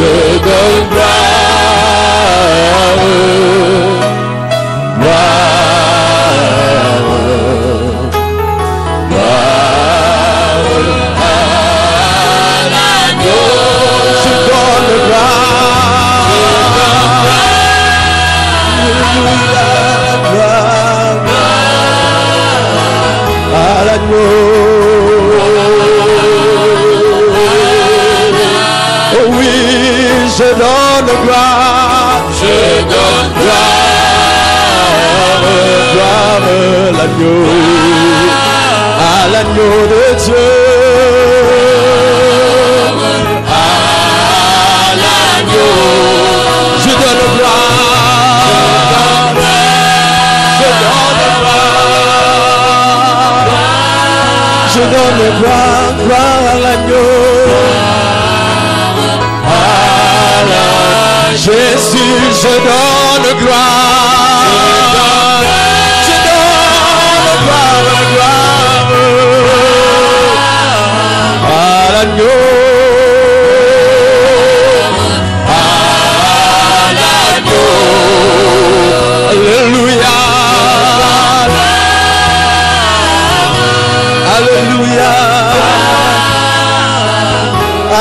donne gloire, Oh oui, je donne gloire, gloire à l'agneau de Dieu, à l'agneau. Je donne gloire, je donne gloire, je donne gloire, gloire à l'agneau. Jésus, je donne gloire, je donne gloire, à l'agneau, alléluia, alléluia,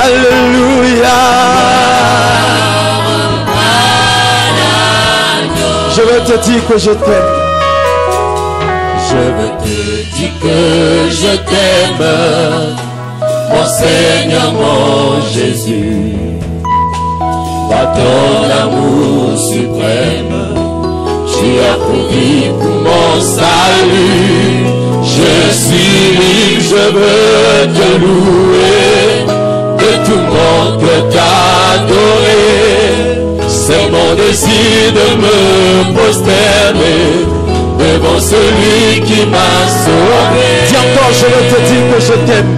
alléluia. Je veux te dire que je t'aime. Je veux te dire que je t'aime, mon Seigneur, mon Jésus. Par ton amour suprême, tu as pourvu pour mon salut. Je suis libre, je veux te louer, de tout mon cœur t'adorer. C'est mon désir de me prosterner devant celui qui m'a sauvé. Dis encore, je veux te dire que je t'aime.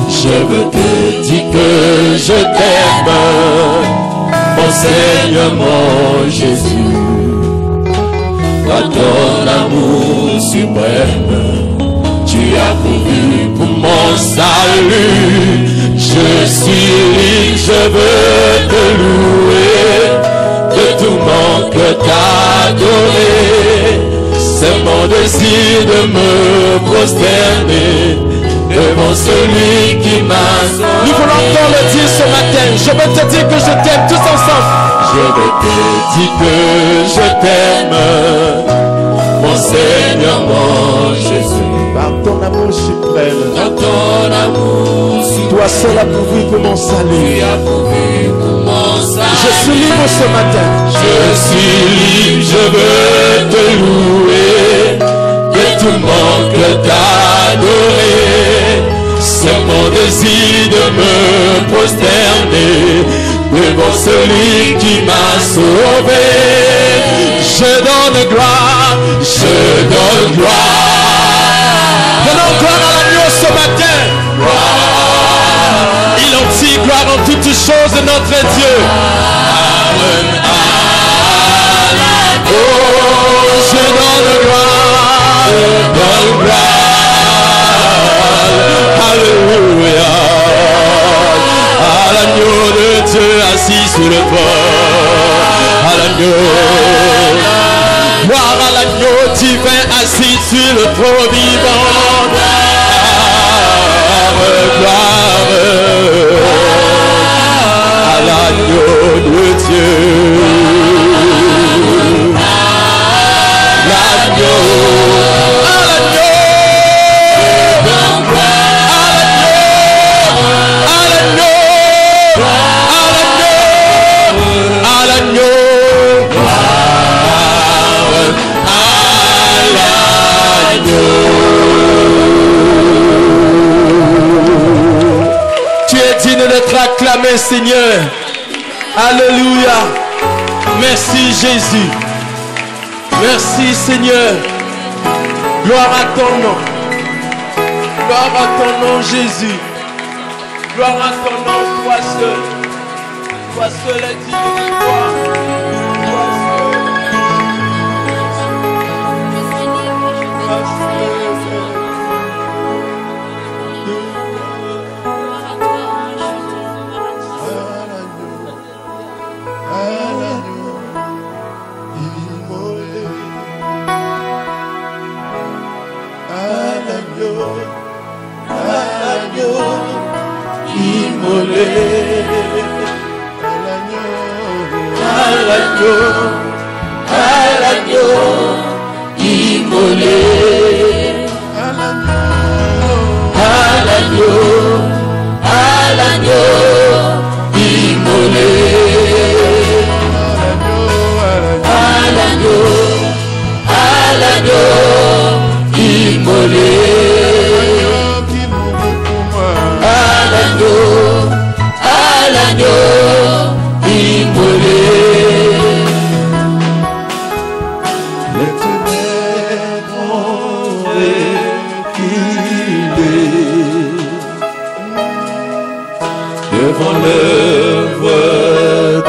Je veux te dire que je t'aime, mon Seigneur, mon Jésus. Par ton amour suprême, tu as pourvu pour mon salut. Je suis libre, je veux te louer, de tout mon cœur t'adorer. C'est mon désir de me prosterner devant celui qui m'a sauvé. Nous voulons encore le dire ce matin. Je veux te dire que je t'aime tous ensemble. Je veux te dire que je t'aime, mon Seigneur, mon Jésus. Par ton amour suprême, Dans ton amour suprême, toi seul as pourvu pour mon tu salut. as pourvu pour mon salut. Je suis libre ce matin. Je suis libre, je veux te louer, que tout mon cœur t'adorer. C'est mon désir de me prosterner devant celui qui m'a sauvé. Je donne gloire, Je donne gloire, donnons gloire à l'agneau ce matin. Il en tire gloire en toutes choses de notre Dieu. Oh, je donne gloire, alléluia, à l'agneau de Dieu assis sur le trône, à l'agneau, gloire à l'agneau divin assis sur le trône vivant, gloire à l'agneau de Dieu, l'agneau, à l'agneau. Tu es digne d'être acclamé, Seigneur. Alléluia. Merci, Jésus. Merci, Seigneur. Gloire à ton nom. Gloire à ton nom, Jésus. Gloire à ton nom, toi seul. Toi seul est digne de gloire. Toi seul. immolé, à l'agneau immolé, à l'agneau immolé, à l'agneau immolé. Les ténèbres ont reculé devant l'œuvre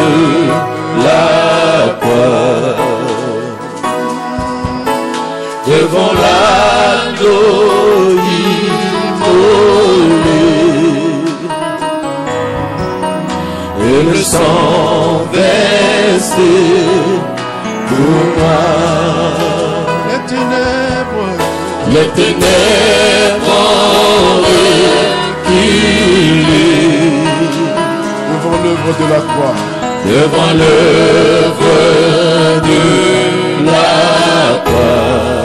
de la croix, devant l'agneau immolé, et le sang versé pour moi. Les ténèbres ont reculé devant l'œuvre de la croix, devant l'œuvre de la croix,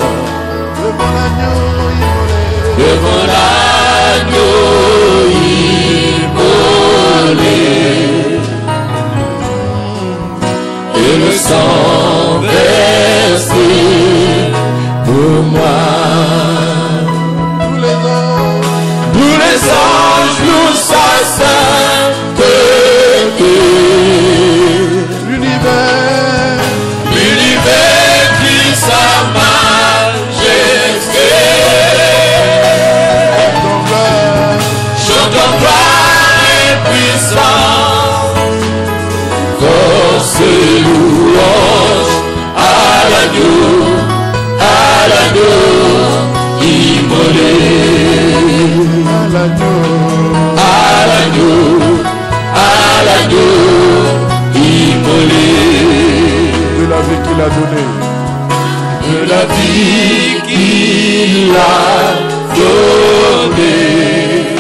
devant l'agneau immolé, et le sang versé pour moi. Tous les anges louent sa sainteté, l'univers crie sa majesté, chante en gloire et puissance, force et louange à l'agneau immolé, à l'agneau immolé, de la vie qu'il a donnée, de la vie qu'il a donnée,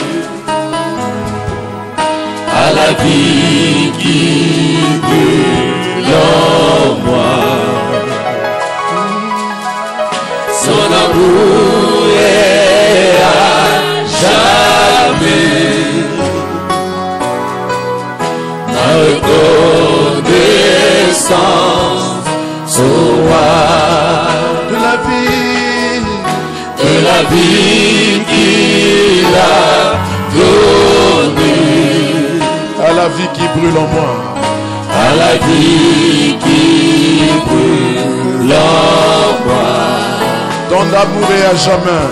à la vie qui brûle en moi. Son amour est à jamais ma reconnaissance, son roi, de la vie qu'il a donnée, à la vie qui brûle en moi, à la vie qui brûle en moi. Ton amour est à jamais,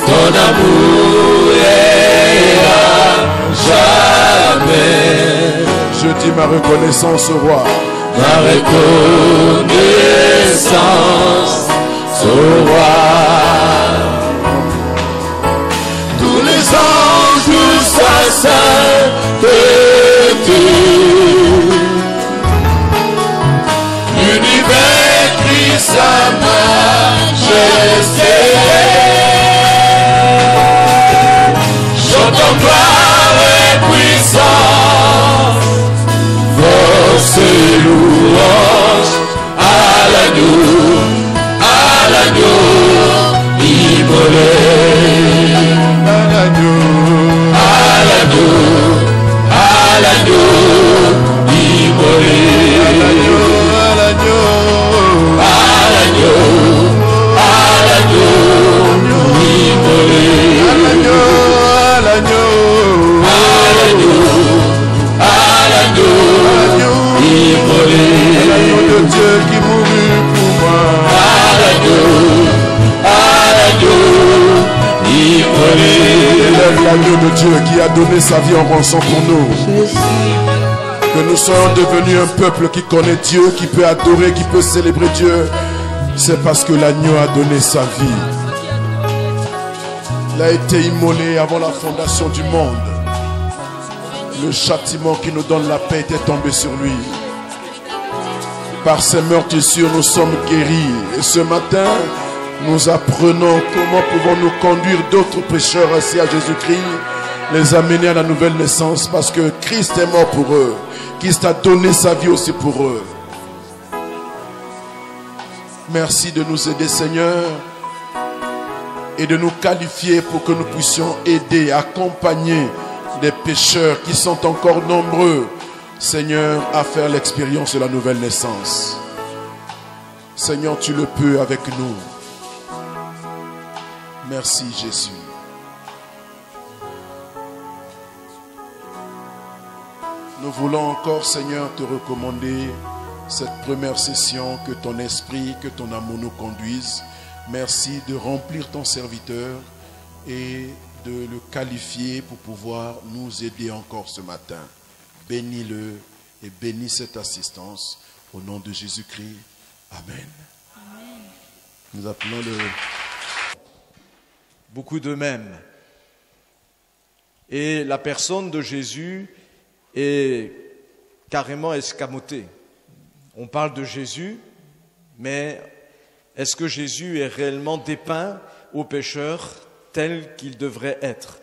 ton amour est à jamais. Je dis ma reconnaissance au roi, ma reconnaissance au roi. Tous les anges louent sa sainteté, l'univers crie sa majesté, chante en gloire et puissance, force et louange à l'agneau immolé, à l'agneau immolé, à l'agneau immolé, l'agneau de Dieu qui mourut pour moi, élève l'agneau de Dieu qui a donné sa vie en rançon pour nous. Que nous soyons devenus un peuple qui connaît Dieu, qui peut adorer, qui peut célébrer Dieu, c'est parce que l'agneau a donné sa vie. Il a été immolé avant la fondation du monde. Le châtiment qui nous donne la paix était tombé sur lui. Par ses meurtrissures, nous sommes guéris. Et ce matin, nous apprenons comment pouvons-nous conduire d'autres pécheurs ainsi à Jésus-Christ les amener à la nouvelle naissance parce que Christ est mort pour eux. Christ a donné sa vie aussi pour eux. Merci de nous aider, Seigneur, et de nous qualifier pour que nous puissions aider, accompagner des pécheurs qui sont encore nombreux, Seigneur, à faire l'expérience de la nouvelle naissance. Seigneur, tu le peux avec nous. Merci, Jésus. Nous voulons encore, Seigneur, te recommander cette première session, que ton esprit, que ton amour nous conduise. Merci de remplir ton serviteur et de le qualifier pour pouvoir nous aider encore ce matin. Bénis-le et bénis cette assistance au nom de Jésus-Christ. Amen. Amen. Nous appelons le... Beaucoup d'eux-mêmes. Et la personne de Jésus est carrément escamotée. On parle de Jésus, mais est-ce que Jésus est réellement dépeint aux pécheurs tel qu'il devrait être?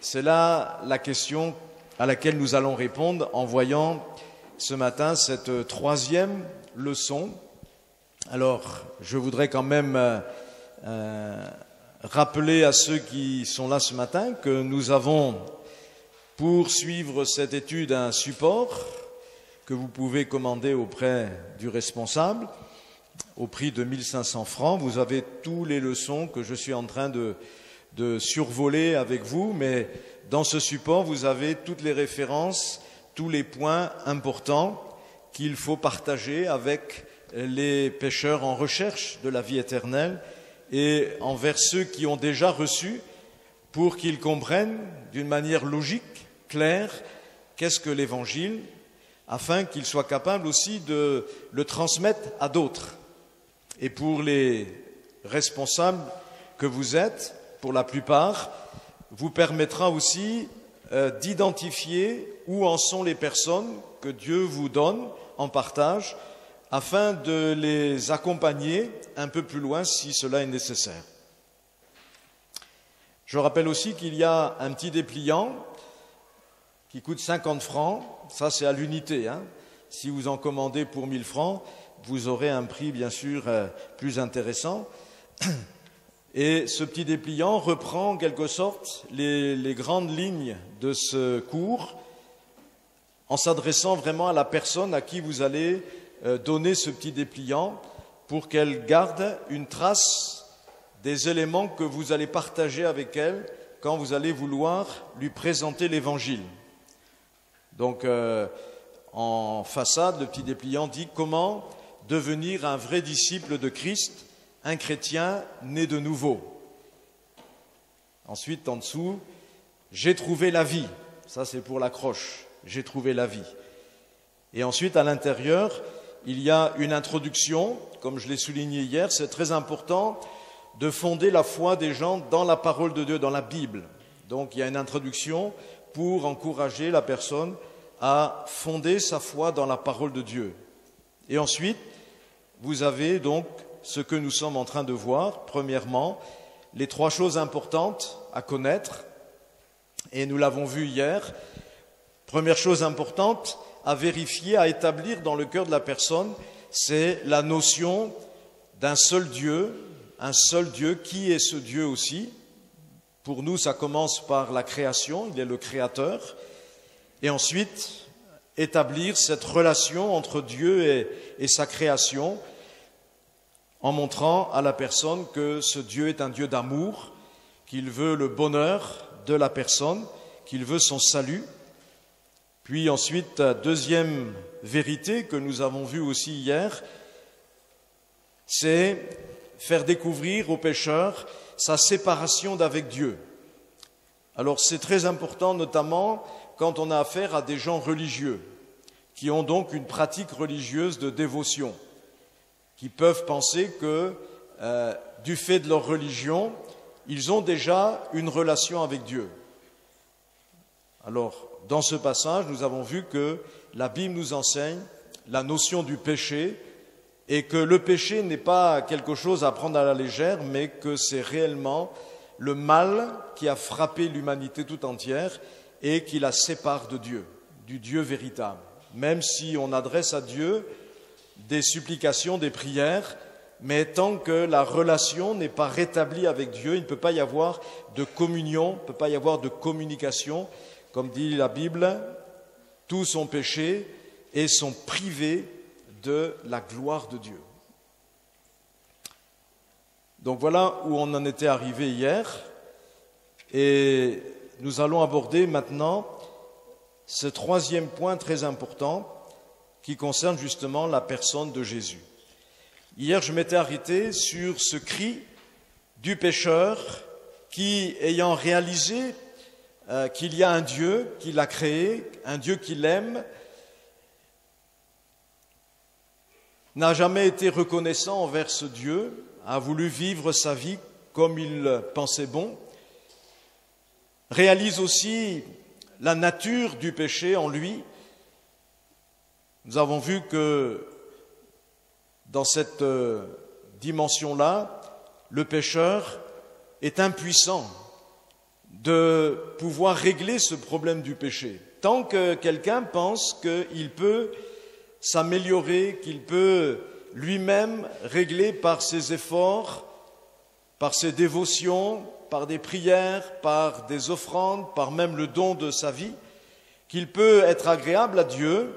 C'est là la question à laquelle nous allons répondre en voyant ce matin cette troisième leçon. Alors, je voudrais quand même rappeler à ceux qui sont là ce matin que nous avons, pour suivre cette étude, un support que vous pouvez commander auprès du responsable au prix de 1500 francs. Vous avez toutes les leçons que je suis en train de survoler avec vous, mais dans ce support, vous avez toutes les références, tous les points importants qu'il faut partager avec les pécheurs en recherche de la vie éternelle et envers ceux qui ont déjà reçu, pour qu'ils comprennent d'une manière logique, claire, qu'est-ce que l'Évangile, afin qu'ils soient capables aussi de le transmettre à d'autres. Et pour les responsables que vous êtes, pour la plupart, vous permettra aussi d'identifier où en sont les personnes que Dieu vous donne en partage, afin de les accompagner un peu plus loin si cela est nécessaire. Je rappelle aussi qu'il y a un petit dépliant qui coûte 50 francs, ça c'est à l'unité. Si vous en commandez pour 1000 francs, vous aurez un prix bien sûr plus intéressant. Et ce petit dépliant reprend en quelque sorte les grandes lignes de ce cours en s'adressant vraiment à la personne à qui vous allez donner ce petit dépliant pour qu'elle garde une trace des éléments que vous allez partager avec elle quand vous allez vouloir lui présenter l'Évangile. Donc, en façade, le petit dépliant dit « Comment devenir un vrai disciple de Christ, un chrétien né de nouveau ?» Ensuite, en dessous, « J'ai trouvé la vie ». Ça, c'est pour l'accroche. « J'ai trouvé la vie ». Et ensuite, à l'intérieur, il y a une introduction. Comme je l'ai souligné hier, c'est très important de fonder la foi des gens dans la parole de Dieu, dans la Bible. Donc, il y a une introduction pour encourager la personne à fonder sa foi dans la parole de Dieu. Et ensuite, vous avez donc ce que nous sommes en train de voir. Premièrement, les 3 choses importantes à connaître, et nous l'avons vu hier. Première chose importante à vérifier, à établir dans le cœur de la personne, c'est la notion d'un seul Dieu. Un seul Dieu, qui est ce Dieu aussi? Pour nous, ça commence par la création, il est le créateur. Et ensuite, établir cette relation entre Dieu et sa création, en montrant à la personne que ce Dieu est un Dieu d'amour, qu'il veut le bonheur de la personne, qu'il veut son salut. Puis ensuite, deuxième vérité que nous avons vue aussi hier, c'est faire découvrir aux pécheurs sa séparation d'avec Dieu. Alors c'est très important, notamment quand on a affaire à des gens religieux, qui ont donc une pratique religieuse de dévotion, qui peuvent penser que, du fait de leur religion, ils ont déjà une relation avec Dieu. Alors, dans ce passage, nous avons vu que la Bible nous enseigne la notion du péché, et que le péché n'est pas quelque chose à prendre à la légère, mais que c'est réellement le mal qui a frappé l'humanité tout entière et qui la sépare de Dieu, du Dieu véritable. Même si on adresse à Dieu des supplications, des prières, mais tant que la relation n'est pas rétablie avec Dieu, il ne peut pas y avoir de communion, il ne peut pas y avoir de communication. Comme dit la Bible, tous ont péché et sont privés de la gloire de Dieu. Donc voilà où on en était arrivé hier, et nous allons aborder maintenant ce troisième point très important qui concerne justement la personne de Jésus. Hier, je m'étais arrêté sur ce cri du pécheur qui, ayant réalisé qu'il y a un Dieu qui l'a créé, un Dieu qui l'aime, n'a jamais été reconnaissant envers ce Dieu, a voulu vivre sa vie comme il pensait bon, réalise aussi la nature du péché en lui. Nous avons vu que dans cette dimension-là, le pécheur est impuissant de pouvoir régler ce problème du péché. Tant que quelqu'un pense qu'il peut s'améliorer, qu'il peut lui-même régler par ses efforts, par ses dévotions, par des prières, par des offrandes, par même le don de sa vie, qu'il peut être agréable à Dieu,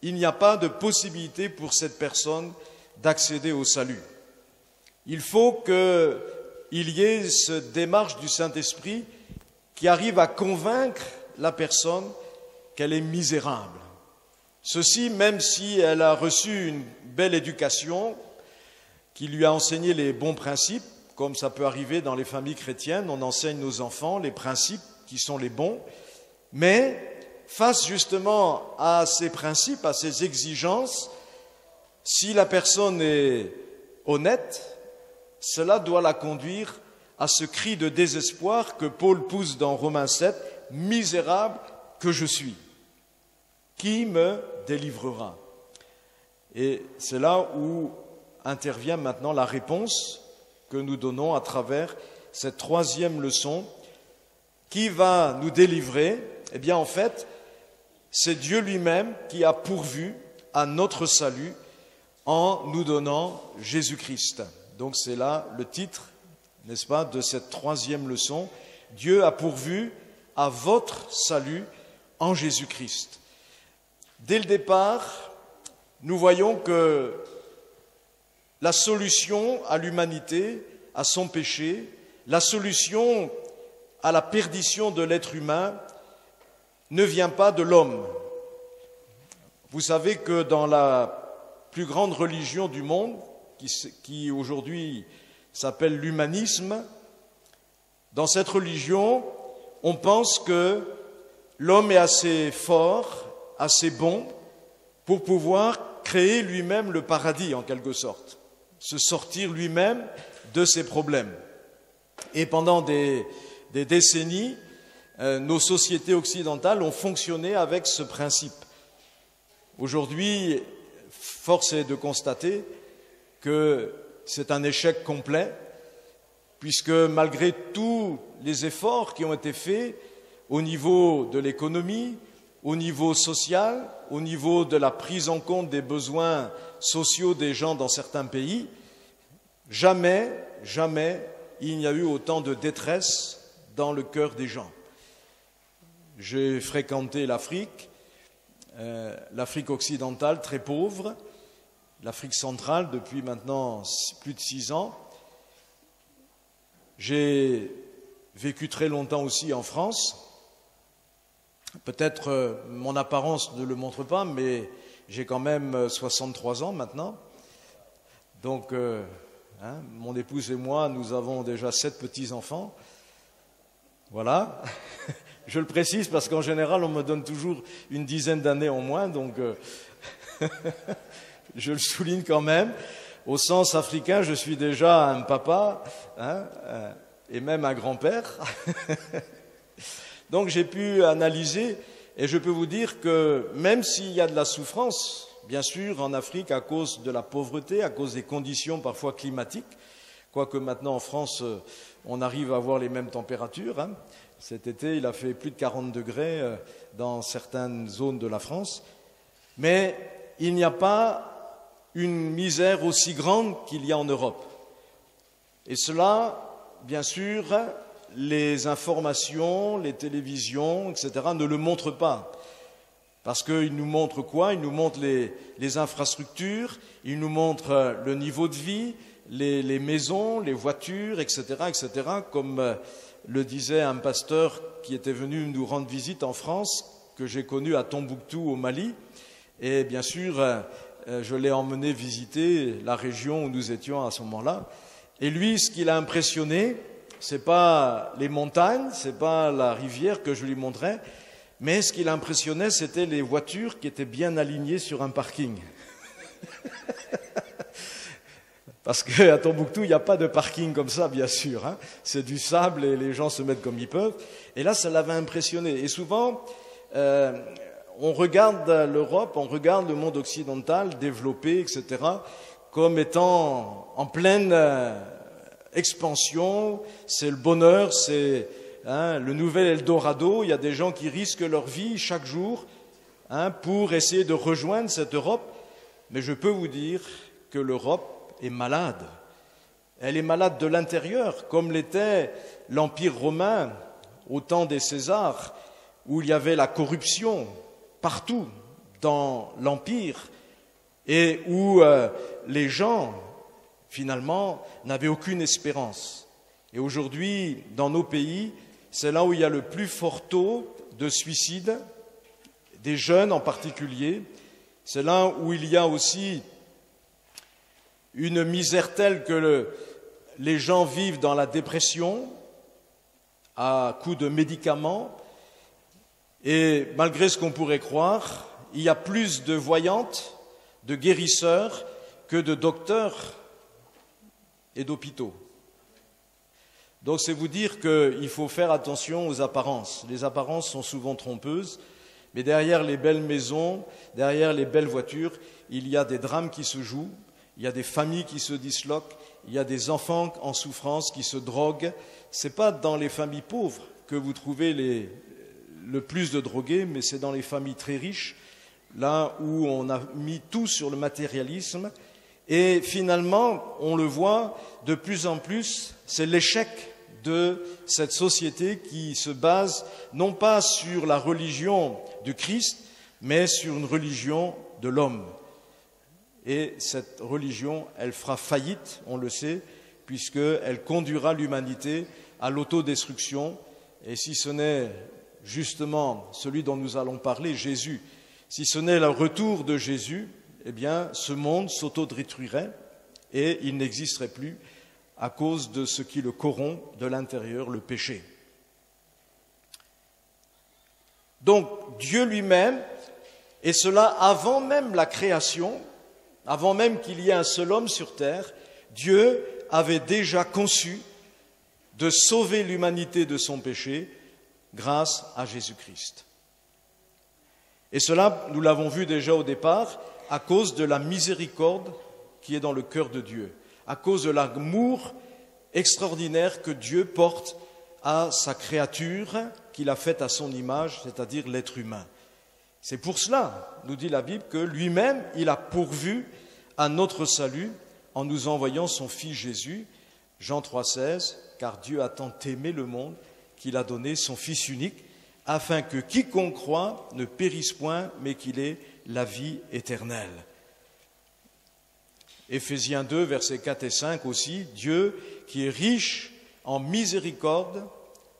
il n'y a pas de possibilité pour cette personne d'accéder au salut. Il faut qu'il y ait cette démarche du Saint-Esprit qui arrive à convaincre la personne qu'elle est misérable. Ceci, même si elle a reçu une belle éducation qui lui a enseigné les bons principes, comme ça peut arriver dans les familles chrétiennes, on enseigne nos enfants les principes qui sont les bons, mais face justement à ces principes, à ces exigences, si la personne est honnête, cela doit la conduire à ce cri de désespoir que Paul pousse dans Romains 7, « Misérable que je suis, qui me délivrera ?» Et c'est là où intervient maintenant la réponse que nous donnons à travers cette troisième leçon. Qui va nous délivrer? Eh bien, en fait, c'est Dieu lui-même qui a pourvu à notre salut en nous donnant Jésus-Christ. Donc c'est là le titre, n'est-ce pas, de cette troisième leçon. Dieu a pourvu à votre salut en Jésus-Christ. Dès le départ, nous voyons que la solution à l'humanité, à son péché, la solution à la perdition de l'être humain ne vient pas de l'homme. Vous savez que dans la plus grande religion du monde, qui aujourd'hui s'appelle l'humanisme, dans cette religion, on pense que l'homme est assez fort, assez bon, pour pouvoir créer lui-même le paradis en quelque sorte, se sortir lui-même de ses problèmes. Et pendant des décennies, nos sociétés occidentales ont fonctionné avec ce principe. Aujourd'hui, force est de constater que c'est un échec complet, puisque malgré tous les efforts qui ont été faits au niveau de l'économie, au niveau social, au niveau de la prise en compte des besoins sociaux des gens dans certains pays, jamais il n'y a eu autant de détresse dans le cœur des gens. J'ai fréquenté l'Afrique occidentale très pauvre, l'Afrique centrale depuis maintenant plus de 6 ans. J'ai vécu très longtemps aussi en France. Peut-être mon apparence ne le montre pas, mais j'ai quand même 63 ans maintenant. Donc, mon épouse et moi, nous avons déjà 7 petits-enfants. Voilà. Je le précise parce qu'en général, on me donne toujours une dizaine d'années en moins, donc je le souligne quand même. Au sens africain, je suis déjà un papa et même un grand-père. Donc j'ai pu analyser et je peux vous dire que même s'il y a de la souffrance, bien sûr, en Afrique à cause de la pauvreté, à cause des conditions parfois climatiques, Quoique maintenant en France, on arrive à avoir les mêmes températures. Hein. Cet été, il a fait plus de 40 degrés dans certaines zones de la France. Mais il n'y a pas une misère aussi grande qu'il y a en Europe. Et cela, bien sûr, les informations, les télévisions, etc., ne le montrent pas. Parce qu'ils nous montrent quoi? Ils nous montrent les infrastructures, ils nous montrent le niveau de vie, les maisons, les voitures, etc., etc., comme le disait un pasteur qui était venu nous rendre visite en France, que j'ai connu à Tombouctou, au Mali. Et bien sûr, je l'ai emmené visiter la région où nous étions à ce moment-là. Et lui, ce qui l'a impressionné, c'est pas les montagnes, c'est pas la rivière que je lui montrais, mais ce qui l'impressionnait, c'était les voitures qui étaient bien alignées sur un parking. Parce qu'à Tombouctou, il n'y a pas de parking comme ça, bien sûr. Hein. C'est du sable et les gens se mettent comme ils peuvent. Et là, ça l'avait impressionné. Et souvent, on regarde l'Europe, on regarde le monde occidental développé, etc., comme étant en pleine expansion. C'est le bonheur, c'est le nouvel Eldorado. Il y a des gens qui risquent leur vie chaque jour pour essayer de rejoindre cette Europe. Mais je peux vous dire que l'Europe est malade. Elle est malade de l'intérieur, comme l'était l'Empire romain au temps des Césars, où il y avait la corruption partout dans l'Empire et où les gens, finalement, n'avaient aucune espérance. Et aujourd'hui, dans nos pays, c'est là où il y a le plus fort taux de suicide, des jeunes en particulier. C'est là où il y a aussi une misère telle que les gens vivent dans la dépression à coups de médicaments. Et malgré ce qu'on pourrait croire, il y a plus de voyantes, de guérisseurs que de docteurs et d'hôpitaux. Donc c'est vous dire qu'il faut faire attention aux apparences. Les apparences sont souvent trompeuses, mais derrière les belles maisons, derrière les belles voitures, il y a des drames qui se jouent, il y a des familles qui se disloquent, il y a des enfants en souffrance qui se droguent. Ce n'est pas dans les familles pauvres que vous trouvez le plus de drogués, mais c'est dans les familles très riches, là où on a mis tout sur le matérialisme. Et finalement, on le voit de plus en plus, c'est l'échec de cette société qui se base non pas sur la religion du Christ, mais sur une religion de l'homme. Et cette religion, elle fera faillite, on le sait, puisqu'elle conduira l'humanité à l'autodestruction. Et si ce n'est justement celui dont nous allons parler, Jésus, si ce n'est le retour de Jésus, eh bien, ce monde s'autodétruirait et il n'existerait plus à cause de ce qui le corrompt de l'intérieur, le péché. Donc, Dieu lui-même, et cela avant même la création, avant même qu'il y ait un seul homme sur terre, Dieu avait déjà conçu de sauver l'humanité de son péché grâce à Jésus-Christ. Et cela, nous l'avons vu déjà au départ, à cause de la miséricorde qui est dans le cœur de Dieu, à cause de l'amour extraordinaire que Dieu porte à sa créature qu'il a faite à son image, c'est-à-dire l'être humain. C'est pour cela, nous dit la Bible, que lui-même, il a pourvu à notre salut en nous envoyant son Fils Jésus, Jean 3,16, car Dieu a tant aimé le monde qu'il a donné son Fils unique, afin que quiconque croit ne périsse point, mais qu'il ait la vie éternelle. Éphésiens 2, versets 4 et 5 aussi, Dieu qui est riche en miséricorde,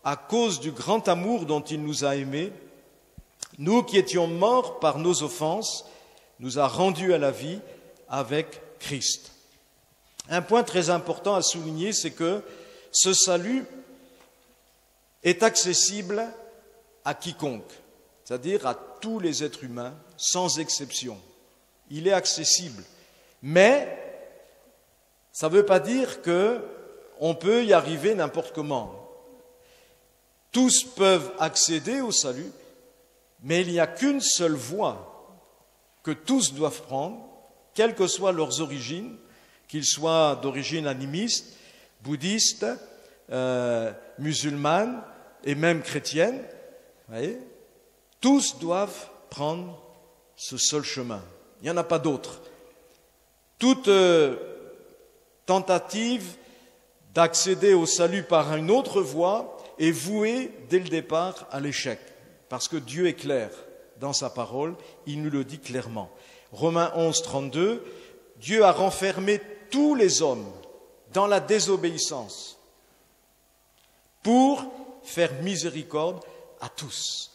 à cause du grand amour dont il nous a aimés, nous qui étions morts par nos offenses, nous a rendus à la vie avec Christ. Un point très important à souligner, c'est que ce salut est accessible à quiconque, c'est-à-dire à tous les êtres humains, sans exception. Il est accessible. Mais ça ne veut pas dire qu'on peut y arriver n'importe comment. Tous peuvent accéder au salut, mais il n'y a qu'une seule voie que tous doivent prendre, quelles que soient leurs origines, qu'ils soient d'origine animiste, bouddhiste, musulmane et même chrétienne, vous voyez, tous doivent prendre ce seul chemin. Il n'y en a pas d'autre. Toute tentative d'accéder au salut par une autre voie est vouée dès le départ à l'échec. Parce que Dieu est clair dans sa parole, il nous le dit clairement. Romains 11, 32, Dieu a renfermé tous les hommes dans la désobéissance pour faire miséricorde à tous.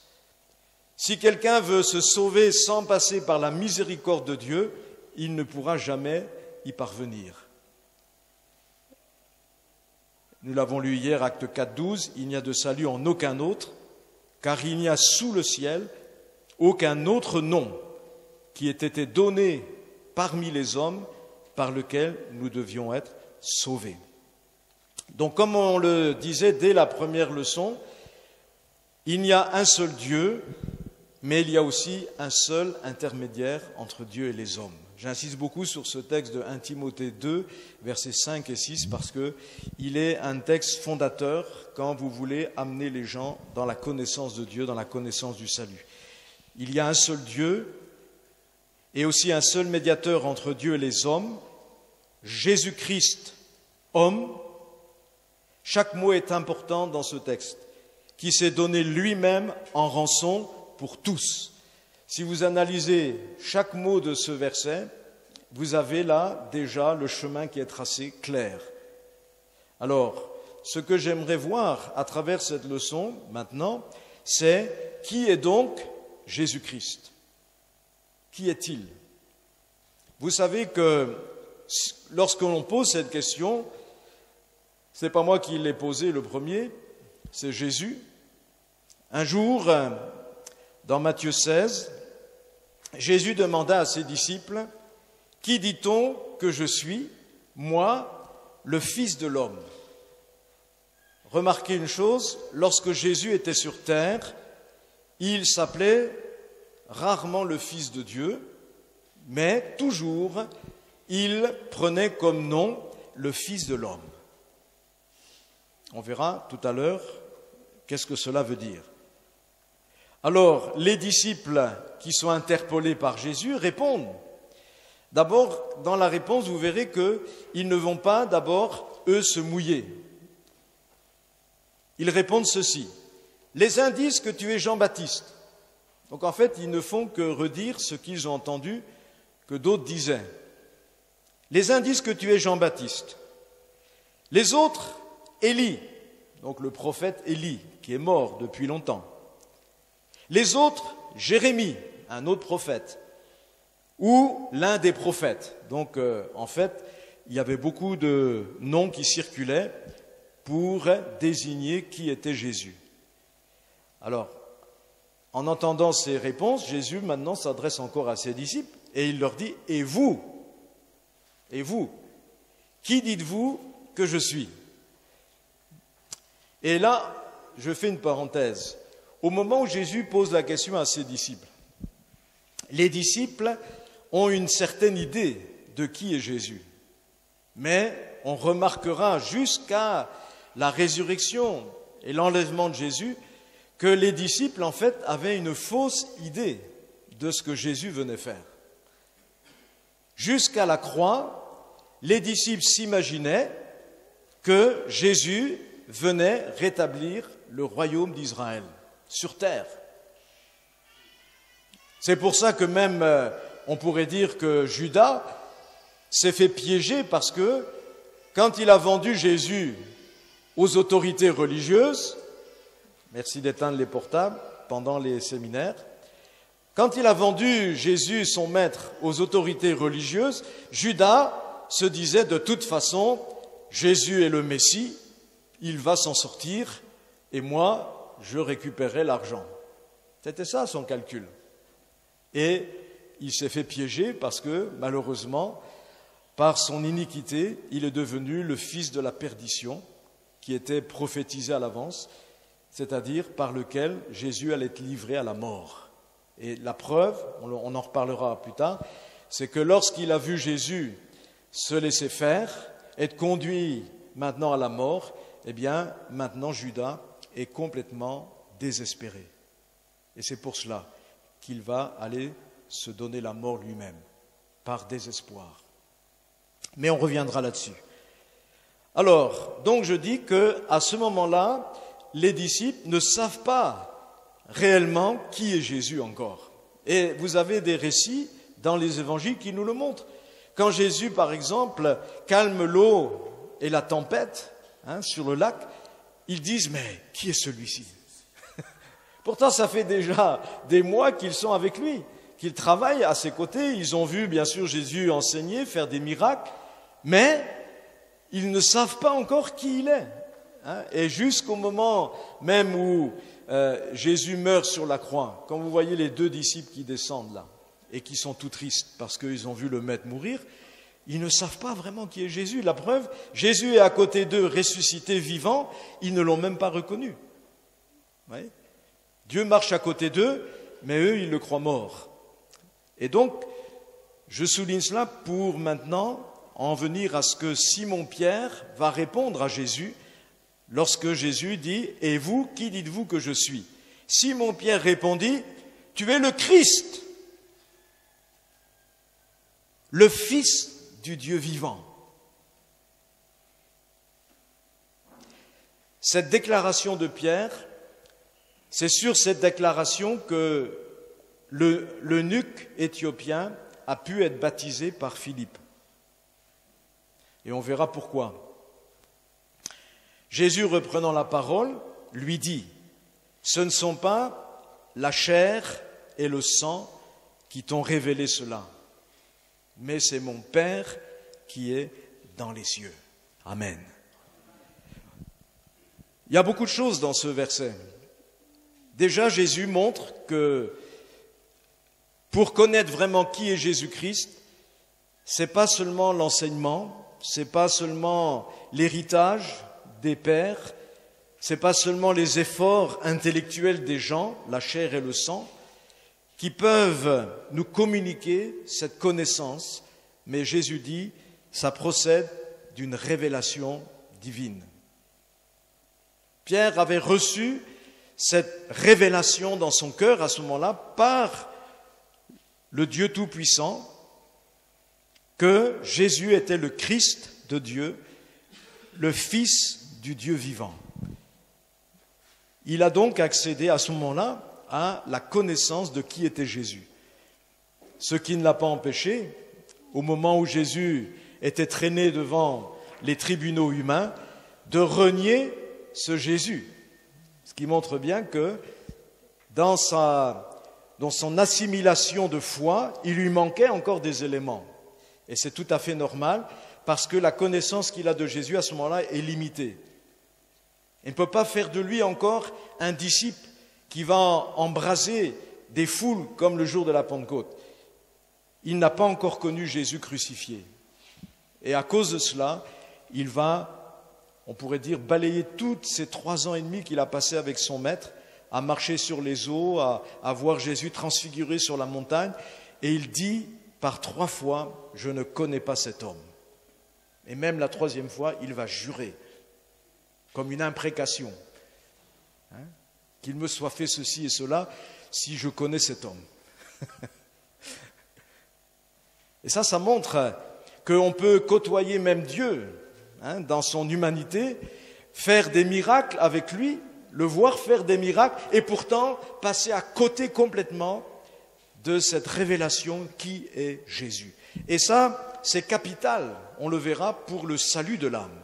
Si quelqu'un veut se sauver sans passer par la miséricorde de Dieu, il ne pourra jamais y parvenir. Nous l'avons lu hier, Acte 4, 12, il n'y a de salut en aucun autre, car il n'y a sous le ciel aucun autre nom qui ait été donné parmi les hommes par lequel nous devions être sauvés. Donc, comme on le disait dès la première leçon, il n'y a un seul Dieu, mais il y a aussi un seul intermédiaire entre Dieu et les hommes. J'insiste beaucoup sur ce texte de 1 Timothée 2, versets 5 et 6, parce qu'il est un texte fondateur quand vous voulez amener les gens dans la connaissance de Dieu, dans la connaissance du salut. Il y a un seul Dieu et aussi un seul médiateur entre Dieu et les hommes, Jésus-Christ, homme. Chaque mot est important dans ce texte, qui s'est donné lui-même en rançon pour tous. Si vous analysez chaque mot de ce verset, vous avez là déjà le chemin qui est tracé clair. Alors, ce que j'aimerais voir à travers cette leçon maintenant, c'est qui est donc Jésus-Christ? Qui est-il? Vous savez que lorsque l'on pose cette question, ce n'est pas moi qui l'ai posée le premier, c'est Jésus. Un jour, dans Matthieu 16, Jésus demanda à ses disciples, « Qui dit-on que je suis, moi, le Fils de l'homme ?» Remarquez une chose, lorsque Jésus était sur terre, il s'appelait rarement le Fils de Dieu, mais toujours il prenait comme nom le Fils de l'homme. On verra tout à l'heure qu'est-ce que cela veut dire. Alors, les disciples qui sont interpellés par Jésus répondent. D'abord, dans la réponse, vous verrez qu'ils ne vont pas d'abord, eux, se mouiller. Ils répondent ceci. Les uns disent que tu es Jean-Baptiste. Donc en fait, ils ne font que redire ce qu'ils ont entendu que d'autres disaient. Les uns disent que tu es Jean-Baptiste. Les autres, Élie, donc le prophète Élie, qui est mort depuis longtemps. Les autres, Jérémie, un autre prophète, ou l'un des prophètes. Donc, en fait, il y avait beaucoup de noms qui circulaient pour désigner qui était Jésus. Alors, en entendant ces réponses, Jésus maintenant s'adresse encore à ses disciples et il leur dit « Et vous, qui dites-vous que je suis ?» Et là, je fais une parenthèse. Au moment où Jésus pose la question à ses disciples, les disciples ont une certaine idée de qui est Jésus. Mais on remarquera jusqu'à la résurrection et l'enlèvement de Jésus que les disciples, en fait, avaient une fausse idée de ce que Jésus venait faire. Jusqu'à la croix, les disciples s'imaginaient que Jésus venait rétablir le royaume d'Israël sur terre. C'est pour ça que même, on pourrait dire que Judas s'est fait piéger parce que quand il a vendu Jésus aux autorités religieuses, merci d'éteindre les portables pendant les séminaires, quand il a vendu Jésus, son maître, aux autorités religieuses, Judas se disait de toute façon, Jésus est le Messie, il va s'en sortir et moi, je récupérerai l'argent. C'était ça son calcul. Et il s'est fait piéger parce que, malheureusement, par son iniquité, il est devenu le fils de la perdition qui était prophétisé à l'avance, c'est-à-dire par lequel Jésus allait être livré à la mort. Et la preuve, on en reparlera plus tard, c'est que lorsqu'il a vu Jésus se laisser faire, être conduit maintenant à la mort, eh bien, maintenant Judas est complètement désespéré. Et c'est pour cela qu'il va aller se donner la mort lui-même, par désespoir. Mais on reviendra là-dessus. Alors, donc je dis qu'à ce moment-là, les disciples ne savent pas réellement qui est Jésus encore. Et vous avez des récits dans les évangiles qui nous le montrent. Quand Jésus, par exemple, calme l'eau et la tempête sur le lac, ils disent « Mais qui est celui-ci » Pourtant, ça fait déjà des mois qu'ils sont avec lui, qu'ils travaillent à ses côtés. Ils ont vu, bien sûr, Jésus enseigner, faire des miracles, mais ils ne savent pas encore qui il est. Et jusqu'au moment même où Jésus meurt sur la croix, quand vous voyez les 2 disciples qui descendent là, et qui sont tout tristes parce qu'ils ont vu le Maître mourir, ils ne savent pas vraiment qui est Jésus. La preuve, Jésus est à côté d'eux, ressuscité, vivant, ils ne l'ont même pas reconnu. Vous voyez ? Dieu marche à côté d'eux, mais eux, ils le croient mort. Et donc, je souligne cela pour maintenant en venir à ce que Simon-Pierre va répondre à Jésus lorsque Jésus dit « Et vous, qui dites-vous que je suis ?» Simon-Pierre répondit « Tu es le Christ, le Fils du Dieu vivant. » Cette déclaration de Pierre, c'est sur cette déclaration que l'eunuque éthiopien a pu être baptisé par Philippe. Et on verra pourquoi. Jésus, reprenant la parole, lui dit « Ce ne sont pas la chair et le sang qui t'ont révélé cela, mais c'est mon Père qui est dans les cieux. » Amen. Il y a beaucoup de choses dans ce verset. Déjà, Jésus montre que pour connaître vraiment qui est Jésus-Christ, c'est pas seulement l'enseignement, c'est pas seulement l'héritage des pères, c'est pas seulement les efforts intellectuels des gens, la chair et le sang, qui peuvent nous communiquer cette connaissance, mais Jésus dit, ça procède d'une révélation divine. Pierre avait reçu cette révélation dans son cœur à ce moment-là par le Dieu Tout-Puissant, que Jésus était le Christ de Dieu, le Fils du Dieu vivant. Il a donc accédé à ce moment-là à la connaissance de qui était Jésus. Ce qui ne l'a pas empêché, au moment où Jésus était traîné devant les tribunaux humains, de renier ce Jésus. Ce qui montre bien que dans son assimilation de foi, il lui manquait encore des éléments. Et c'est tout à fait normal, parce que la connaissance qu'il a de Jésus à ce moment-là est limitée. Il ne peut pas faire de lui encore un disciple qui va embraser des foules comme le jour de la Pentecôte. Il n'a pas encore connu Jésus crucifié. Et à cause de cela, il va, on pourrait dire, balayer toutes ces 3 ans et demi qu'il a passé avec son maître, à marcher sur les eaux, à voir Jésus transfiguré sur la montagne. Et il dit par 3 fois, je ne connais pas cet homme. Et même la 3e fois, il va jurer, comme une imprécation, qu'il me soit fait ceci et cela, si je connais cet homme. Et ça montre qu'on peut côtoyer même Dieu, dans son humanité, faire des miracles avec lui, le voir faire des miracles, et pourtant passer à côté complètement de cette révélation qui est Jésus. Et ça, c'est capital, on le verra, pour le salut de l'âme.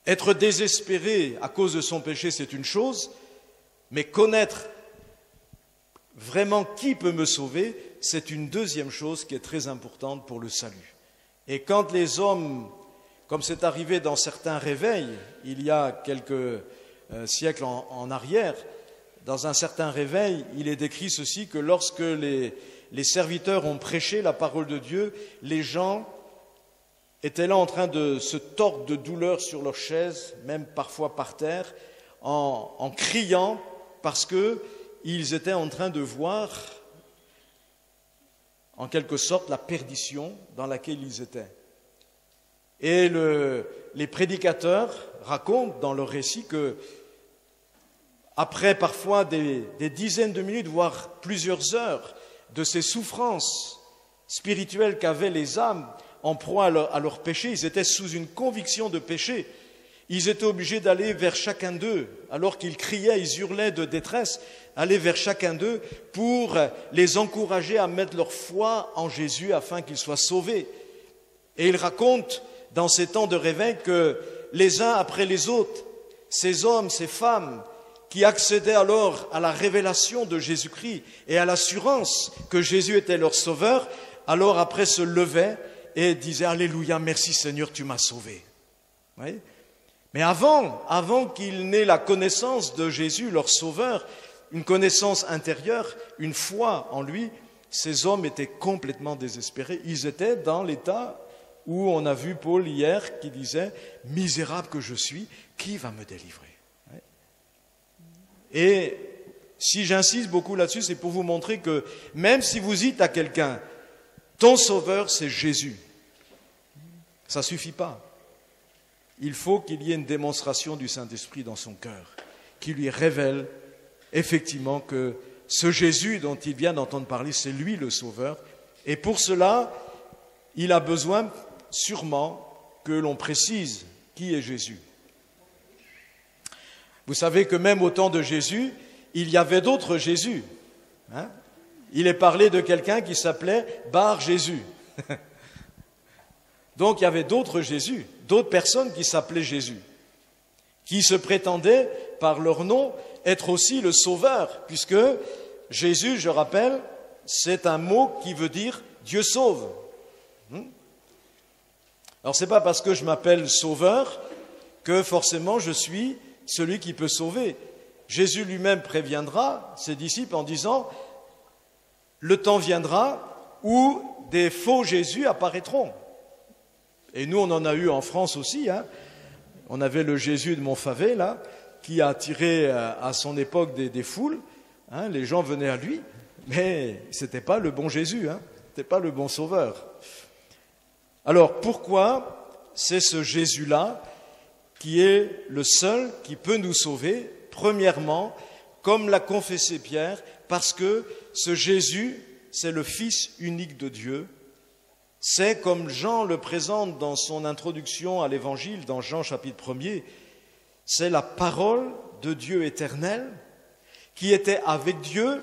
Être désespéré à cause de son péché, c'est une chose, mais connaître vraiment qui peut me sauver, c'est une deuxième chose qui est très importante pour le salut. Et quand les hommes, comme c'est arrivé dans certains réveils, il y a quelques siècles en arrière, dans un certain réveil, il est décrit ceci, que lorsque les serviteurs ont prêché la parole de Dieu, les gens étaient là en train de se tordre de douleur sur leurs chaises, même parfois par terre, en criant parce qu'ils étaient en train de voir, en quelque sorte, la perdition dans laquelle ils étaient. Et les prédicateurs racontent dans leur récit que, après parfois des dizaines de minutes, voire plusieurs heures de ces souffrances spirituelles qu'avaient les âmes en proie à leur péché, ils étaient sous une conviction de péché. Ils étaient obligés d'aller vers chacun d'eux, alors qu'ils criaient, ils hurlaient de détresse, aller vers chacun d'eux pour les encourager à mettre leur foi en Jésus afin qu'ils soient sauvés. Et ils racontent dans ces temps de réveil que les uns après les autres, ces hommes, ces femmes qui accédaient alors à la révélation de Jésus-Christ et à l'assurance que Jésus était leur sauveur, alors après se levaient et disaient « Alléluia, merci Seigneur, tu m'as sauvé ». Oui. Mais avant qu'ils n'aient la connaissance de Jésus, leur sauveur, une connaissance intérieure, une foi en lui, ces hommes étaient complètement désespérés. Ils étaient dans l'état où on a vu Paul hier qui disait « Misérable que je suis, qui va me délivrer ?» Et si j'insiste beaucoup là-dessus, c'est pour vous montrer que même si vous dites à quelqu'un « Ton sauveur, c'est Jésus », ça ne suffit pas. Il faut qu'il y ait une démonstration du Saint-Esprit dans son cœur, qui lui révèle effectivement que ce Jésus dont il vient d'entendre parler, c'est lui le Sauveur. Et pour cela, il a besoin sûrement que l'on précise qui est Jésus. Vous savez que même au temps de Jésus, il y avait d'autres Jésus. Hein? Il est parlé de quelqu'un qui s'appelait Bar Jésus. Donc il y avait d'autres Jésus, d'autres personnes qui s'appelaient Jésus, qui se prétendaient par leur nom être aussi le Sauveur, puisque Jésus, je rappelle, c'est un mot qui veut dire Dieu sauve. Alors ce n'est pas parce que je m'appelle Sauveur que forcément je suis celui qui peut sauver. Jésus lui-même préviendra ses disciples en disant « Le temps viendra où des faux Jésus apparaîtront ». Et nous, on en a eu en France aussi. Hein. On avait le Jésus de Montfavet, là, qui a attiré à son époque des foules. Hein. Les gens venaient à lui, mais ce n'était pas le bon Jésus, hein. Ce n'était pas le bon Sauveur. Alors, pourquoi c'est ce Jésus-là qui est le seul qui peut nous sauver? Premièrement, comme l'a confessé Pierre, parce que ce Jésus, c'est le Fils unique de Dieu. C'est, comme Jean le présente dans son introduction à l'Évangile, dans Jean chapitre 1er, c'est la parole de Dieu éternel, qui était avec Dieu,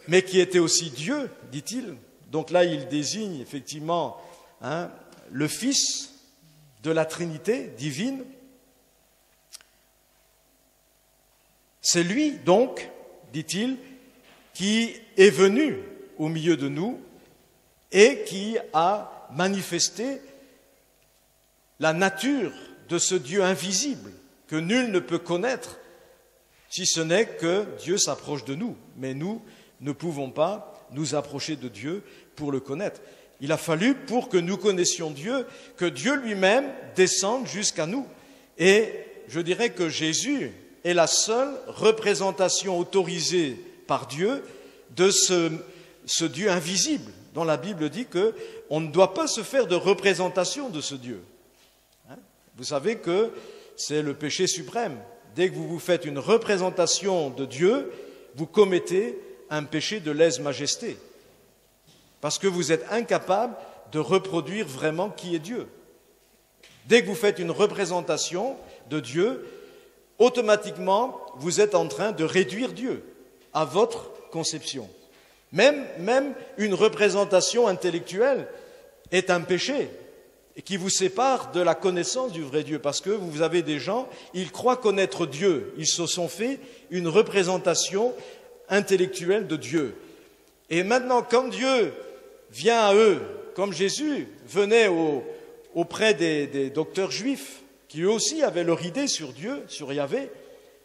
mais qui était aussi Dieu, dit-il. Donc là, il désigne effectivement le Fils de la Trinité divine. C'est lui, donc, dit-il, qui est venu au milieu de nous et qui a manifesté la nature de ce Dieu invisible que nul ne peut connaître, si ce n'est que Dieu s'approche de nous. Mais nous ne pouvons pas nous approcher de Dieu pour le connaître. Il a fallu, pour que nous connaissions Dieu, que Dieu lui-même descende jusqu'à nous. Et je dirais que Jésus est la seule représentation autorisée par Dieu de ce Dieu invisible, dont la Bible dit qu'on ne doit pas se faire de représentation de ce Dieu. Vous savez que c'est le péché suprême. Dès que vous vous faites une représentation de Dieu, vous commettez un péché de lèse-majesté. Parce que vous êtes incapable de reproduire vraiment qui est Dieu. Dès que vous faites une représentation de Dieu, automatiquement, vous êtes en train de réduire Dieu à votre conception. Même une représentation intellectuelle est un péché et qui vous sépare de la connaissance du vrai Dieu. Parce que vous avez des gens, ils croient connaître Dieu. Ils se sont fait une représentation intellectuelle de Dieu. Et maintenant, quand Dieu vient à eux, comme Jésus venait auprès des docteurs juifs, qui eux aussi avaient leur idée sur Dieu, sur Yahvé,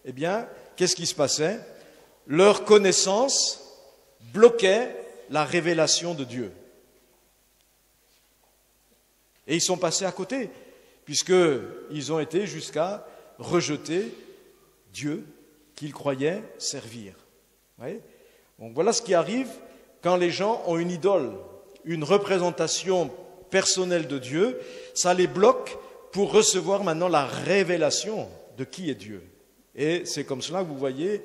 eh bien, qu'est-ce qui se passait? Leur connaissance bloquait la révélation de Dieu. Et ils sont passés à côté, puisqu'ils ont été jusqu'à rejeter Dieu qu'ils croyaient servir. Vous voyez? Donc voilà ce qui arrive quand les gens ont une idole, une représentation personnelle de Dieu, ça les bloque pour recevoir maintenant la révélation de qui est Dieu. Et c'est comme cela que vous voyez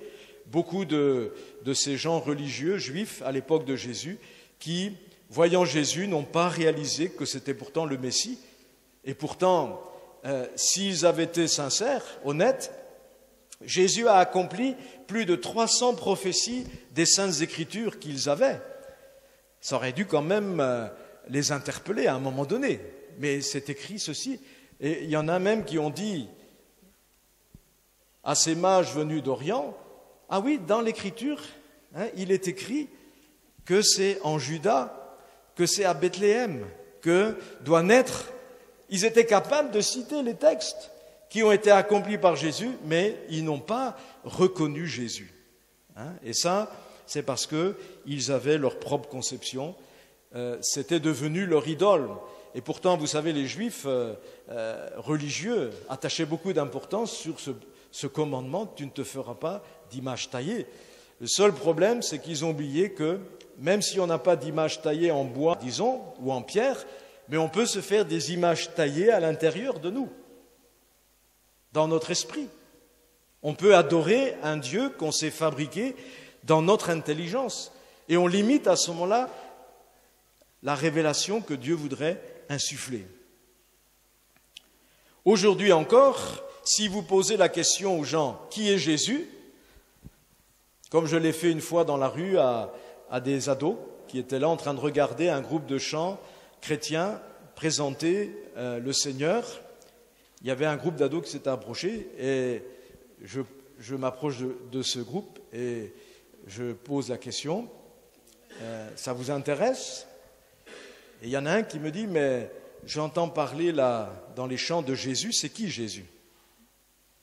beaucoup de ces gens religieux, juifs, à l'époque de Jésus, qui, voyant Jésus, n'ont pas réalisé que c'était pourtant le Messie. Et pourtant, s'ils avaient été sincères, honnêtes, Jésus a accompli plus de 300 prophéties des Saintes Écritures qu'ils avaient. Ça aurait dû quand même les interpeller à un moment donné. Mais c'est écrit ceci. Et il y en a même qui ont dit à ces mages venus d'Orient, ah oui, dans l'Écriture, il est écrit que c'est en Juda, que c'est à Bethléem, que doit naître. Ils étaient capables de citer les textes qui ont été accomplis par Jésus, mais ils n'ont pas reconnu Jésus. Et ça, c'est parce qu'ils avaient leur propre conception. C'était devenu leur idole. Et pourtant, vous savez, les Juifs religieux attachaient beaucoup d'importance sur ce commandement, tu ne te feras pas d'image taillée. Le seul problème, c'est qu'ils ont oublié que, même si on n'a pas d'image taillée en bois, disons, ou en pierre, mais on peut se faire des images taillées à l'intérieur de nous, dans notre esprit. On peut adorer un Dieu qu'on s'est fabriqué dans notre intelligence. Et on limite à ce moment-là la révélation que Dieu voudrait insuffler. Aujourd'hui encore, si vous posez la question aux gens, qui est Jésus? Comme je l'ai fait une fois dans la rue à des ados qui étaient là en train de regarder un groupe de chants chrétiens présenter le Seigneur. Il y avait un groupe d'ados qui s'était approché et je m'approche de ce groupe et je pose la question, ça vous intéresse? Et il y en a un qui me dit, mais j'entends parler là dans les chants de Jésus, c'est qui Jésus?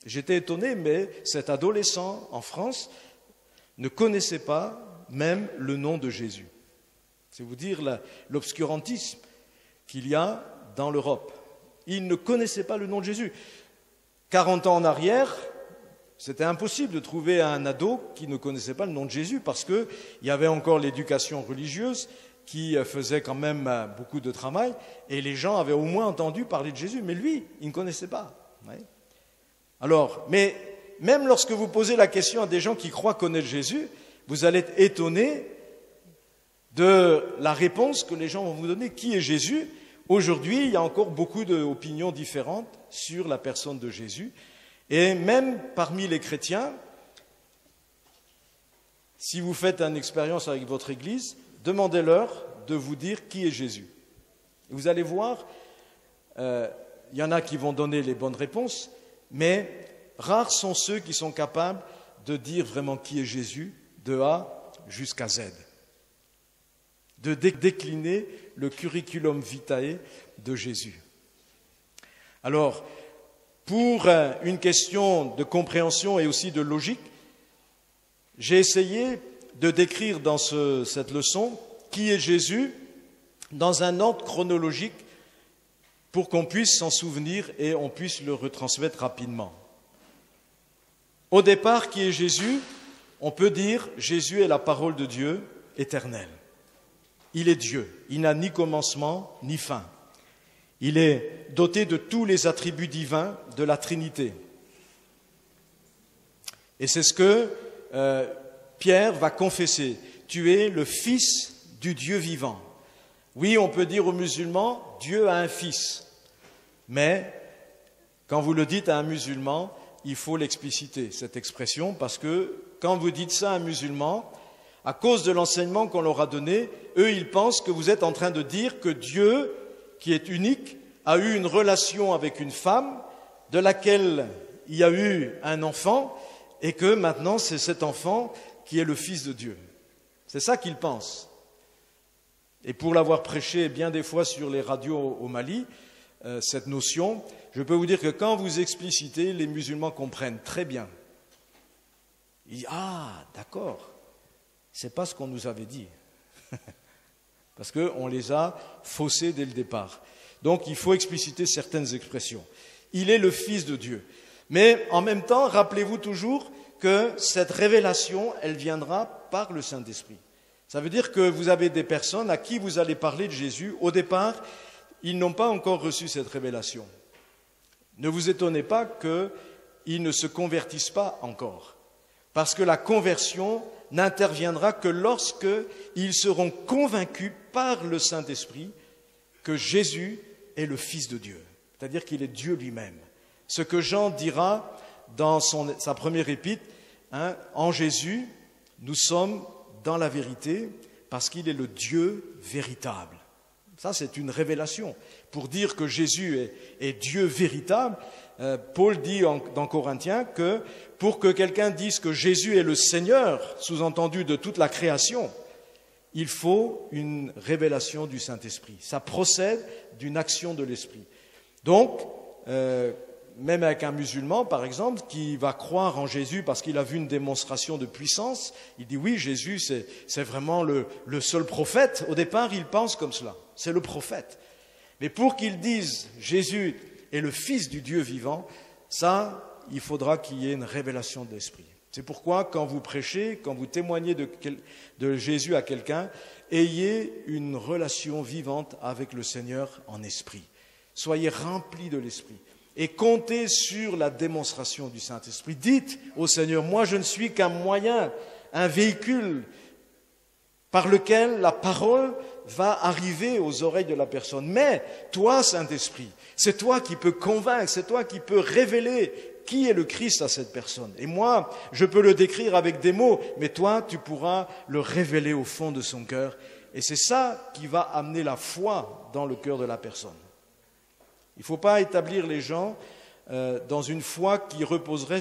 J'étais étonné, mais cet adolescent en France ne connaissait pas même le nom de Jésus. C'est vous dire l'obscurantisme qu'il y a dans l'Europe. Il ne connaissait pas le nom de Jésus. 40 ans en arrière, c'était impossible de trouver un ado qui ne connaissait pas le nom de Jésus parce qu'il y avait encore l'éducation religieuse qui faisait quand même beaucoup de travail et les gens avaient au moins entendu parler de Jésus, mais lui, il ne connaissait pas. Oui. Alors, mais même lorsque vous posez la question à des gens qui croient connaître Jésus, vous allez être étonné de la réponse que les gens vont vous donner. Qui est Jésus? Aujourd'hui, il y a encore beaucoup d'opinions différentes sur la personne de Jésus. Et même parmi les chrétiens, si vous faites une expérience avec votre Église, demandez-leur de vous dire qui est Jésus. Et vous allez voir, il y en a qui vont donner les bonnes réponses, mais rares sont ceux qui sont capables de dire vraiment qui est Jésus, de A jusqu'à Z. De décliner le curriculum vitae de Jésus. Alors, pour une question de compréhension et aussi de logique, j'ai essayé de décrire dans cette leçon qui est Jésus dans un ordre chronologique pour qu'on puisse s'en souvenir et on puisse le retransmettre rapidement. Au départ, qui est Jésus? On peut dire Jésus est la parole de Dieu éternelle. Il est Dieu, il n'a ni commencement ni fin. Il est doté de tous les attributs divins de la Trinité. Et c'est ce que Pierre va confesser. Tu es le Fils du Dieu vivant. Oui, on peut dire aux musulmans, Dieu a un fils. Mais quand vous le dites à un musulman, il faut l'expliciter, cette expression, parce que quand vous dites ça à un musulman, à cause de l'enseignement qu'on leur a donné, eux, ils pensent que vous êtes en train de dire que Dieu, qui est unique, a eu une relation avec une femme de laquelle il y a eu un enfant et que maintenant c'est cet enfant qui est le Fils de Dieu. C'est ça qu'ils pensent. Et pour l'avoir prêché bien des fois sur les radios au Mali, cette notion, je peux vous dire que quand vous explicitez, les musulmans comprennent très bien. Ils disent « Ah, d'accord, c'est pas ce qu'on nous avait dit. » Parce qu'on les a faussés dès le départ. Donc il faut expliciter certaines expressions. Il est le Fils de Dieu. Mais en même temps, rappelez-vous toujours que cette révélation, elle viendra par le Saint-Esprit. Ça veut dire que vous avez des personnes à qui vous allez parler de Jésus. Au départ, ils n'ont pas encore reçu cette révélation. Ne vous étonnez pas qu'ils ne se convertissent pas encore, parce que la conversion n'interviendra que lorsqu'ils seront convaincus par le Saint-Esprit que Jésus est le Fils de Dieu, c'est-à-dire qu'il est Dieu lui-même. Ce que Jean dira dans sa première épître, en Jésus, nous sommes dans la vérité parce qu'il est le Dieu véritable. Ça, c'est une révélation. Pour dire que Jésus est Dieu véritable, Paul dit dans Corinthiens que pour que quelqu'un dise que Jésus est le Seigneur, sous-entendu de toute la création, il faut une révélation du Saint-Esprit. Ça procède d'une action de l'Esprit. Donc, même avec un musulman, par exemple, qui va croire en Jésus parce qu'il a vu une démonstration de puissance, il dit oui, Jésus, c'est vraiment le seul prophète. Au départ, il pense comme cela. C'est le prophète. Mais pour qu'il dise Jésus est le Fils du Dieu vivant, ça, il faudra qu'il y ait une révélation de l'Esprit. C'est pourquoi, quand vous prêchez, quand vous témoignez de Jésus à quelqu'un, ayez une relation vivante avec le Seigneur en esprit. Soyez remplis de l'Esprit. Et comptez sur la démonstration du Saint-Esprit. Dites au Seigneur, moi je ne suis qu'un moyen, un véhicule par lequel la parole va arriver aux oreilles de la personne. Mais toi, Saint-Esprit, c'est toi qui peux convaincre, c'est toi qui peux révéler qui est le Christ à cette personne. Et moi, je peux le décrire avec des mots, mais toi, tu pourras le révéler au fond de son cœur. Et c'est ça qui va amener la foi dans le cœur de la personne. Il ne faut pas établir les gens dans une foi qui reposerait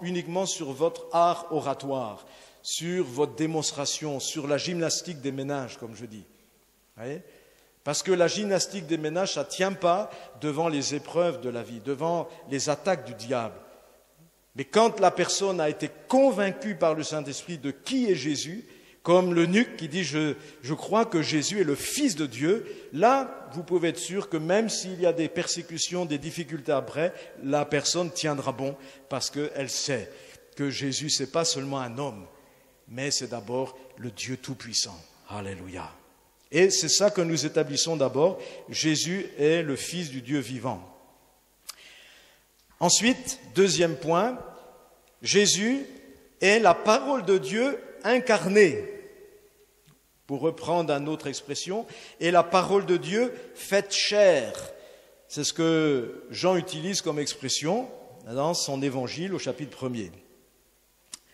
uniquement sur votre art oratoire, sur votre démonstration, sur la gymnastique des ménages, comme je dis. Vous voyez ? Parce que la gymnastique des ménages, ça ne tient pas devant les épreuves de la vie, devant les attaques du diable. Mais quand la personne a été convaincue par le Saint-Esprit de qui est Jésus, comme l'eunuque qui dit je crois que Jésus est le Fils de Dieu, là, vous pouvez être sûr que même s'il y a des persécutions, des difficultés après, la personne tiendra bon parce qu'elle sait que Jésus, ce n'est pas seulement un homme, mais c'est d'abord le Dieu Tout-Puissant. Alléluia. Et c'est ça que nous établissons d'abord. Jésus est le Fils du Dieu vivant. Ensuite, deuxième point, Jésus est la parole de Dieu incarnée. Pour reprendre une autre expression, est la parole de Dieu faite chair. C'est ce que Jean utilise comme expression dans son évangile au chapitre 1er.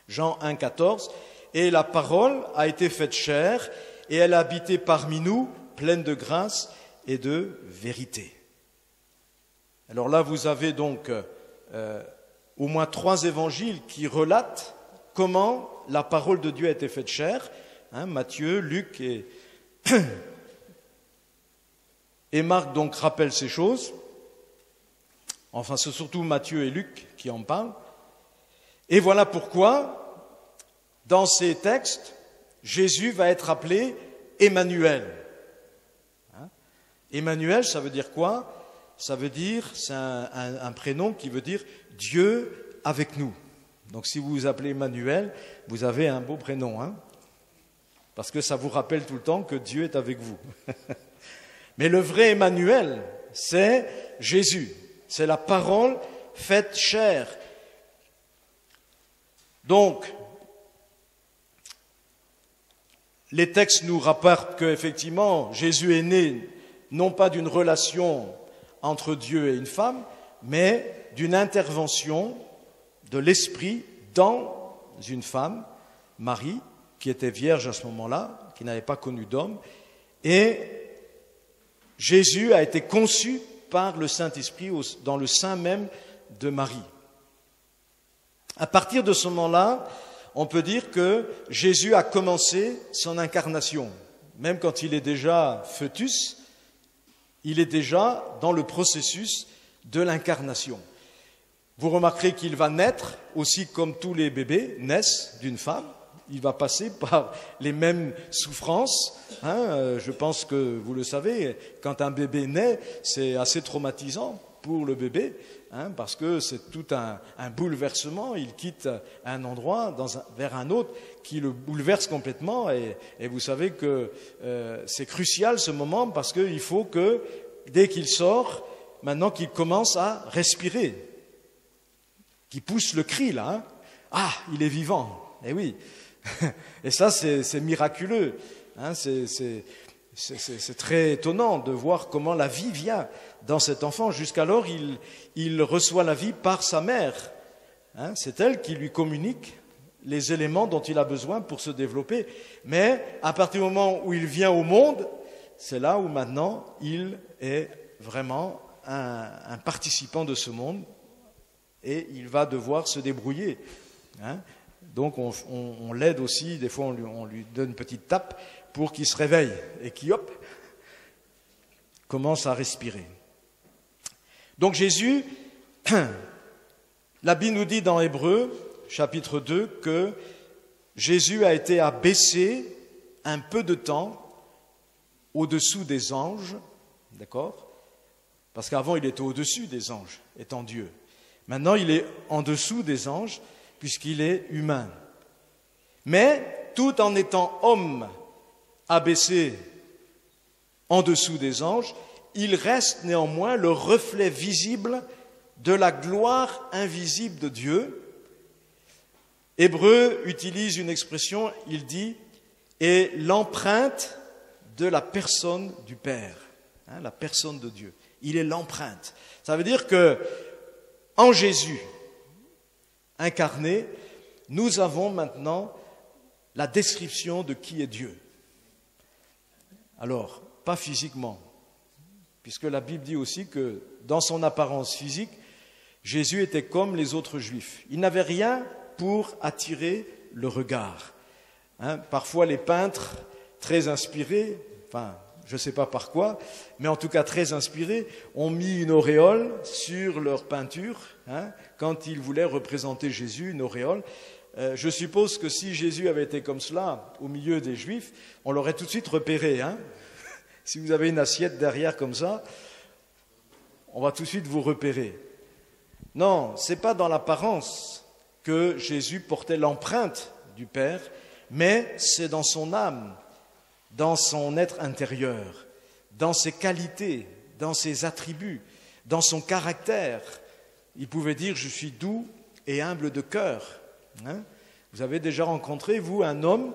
Jean 1, 14. Et la parole a été faite chair et elle a habité parmi nous, pleine de grâce et de vérité. Alors là, vous avez donc au moins 3 évangiles qui relatent comment la parole de Dieu a été faite chair. Matthieu, Luc et Marc donc rappellent ces choses. Enfin, c'est surtout Matthieu et Luc qui en parlent. Et voilà pourquoi, dans ces textes, Jésus va être appelé Emmanuel. Emmanuel, ça veut dire quoi? Ça veut dire, c'est un prénom qui veut dire Dieu avec nous. Donc si vous vous appelez Emmanuel, vous avez un beau prénom, parce que ça vous rappelle tout le temps que Dieu est avec vous. Mais le vrai Emmanuel, c'est Jésus. C'est la parole faite chair. Donc, les textes nous rapportent qu'effectivement, Jésus est né non pas d'une relation entre Dieu et une femme, mais d'une intervention de l'Esprit dans une femme, Marie, qui était vierge à ce moment-là, qui n'avait pas connu d'homme, et Jésus a été conçu par le Saint-Esprit dans le sein même de Marie. À partir de ce moment-là, on peut dire que Jésus a commencé son incarnation. Même quand il est déjà fœtus, il est déjà dans le processus de l'incarnation. Vous remarquerez qu'il va naître, aussi comme tous les bébés naissent d'une femme. Il va passer par les mêmes souffrances. Je pense que vous le savez, quand un bébé naît, c'est assez traumatisant pour le bébé, parce que c'est tout un bouleversement. Il quitte un endroit vers un autre qui le bouleverse complètement. Et vous savez que c'est crucial ce moment, parce qu'il faut que dès qu'il sort, maintenant qu'il commence à respirer, qu'il pousse le cri là, hein. Ah, il est vivant, eh oui. Et ça, c'est miraculeux, hein. C'est très étonnant de voir comment la vie vient dans cet enfant. Jusqu'alors, il reçoit la vie par sa mère, hein. C'est elle qui lui communique les éléments dont il a besoin pour se développer. Mais à partir du moment où il vient au monde, c'est là où maintenant il est vraiment un participant de ce monde et il va devoir se débrouiller, hein. Donc on l'aide aussi, des fois on lui donne une petite tape pour qu'il se réveille et qu'il, hop, commence à respirer. Donc Jésus, la Bible nous dit dans Hébreux, chapitre 2, que Jésus a été abaissé un peu de temps au-dessous des anges, d'accord? Parce qu'avant il était au-dessus des anges, étant Dieu. Maintenant il est en dessous des anges, puisqu'il est humain. Mais tout en étant homme abaissé en dessous des anges, il reste néanmoins le reflet visible de la gloire invisible de Dieu. Hébreu utilise une expression, il dit « et l'empreinte de la personne du Père », hein, la personne de Dieu. Il est l'empreinte. Ça veut dire que en Jésus incarné, nous avons maintenant la description de qui est Dieu. Alors, pas physiquement, puisque la Bible dit aussi que dans son apparence physique, Jésus était comme les autres Juifs. Il n'avait rien pour attirer le regard. Hein, parfois, les peintres, très inspirés, enfin, je ne sais pas par quoi, mais en tout cas très inspirés, ont mis une auréole sur leur peinture, hein, quand ils voulaient représenter Jésus, une auréole. Je suppose que si Jésus avait été comme cela au milieu des Juifs, on l'aurait tout de suite repéré, hein. Si vous avez une assiette derrière comme ça, on va tout de suite vous repérer. Non, ce n'est pas dans l'apparence que Jésus portait l'empreinte du Père, mais c'est dans son âme, dans son être intérieur, dans ses qualités, dans ses attributs, dans son caractère. Il pouvait dire « je suis doux et humble de cœur ». Hein? Vous avez déjà rencontré, vous, un homme,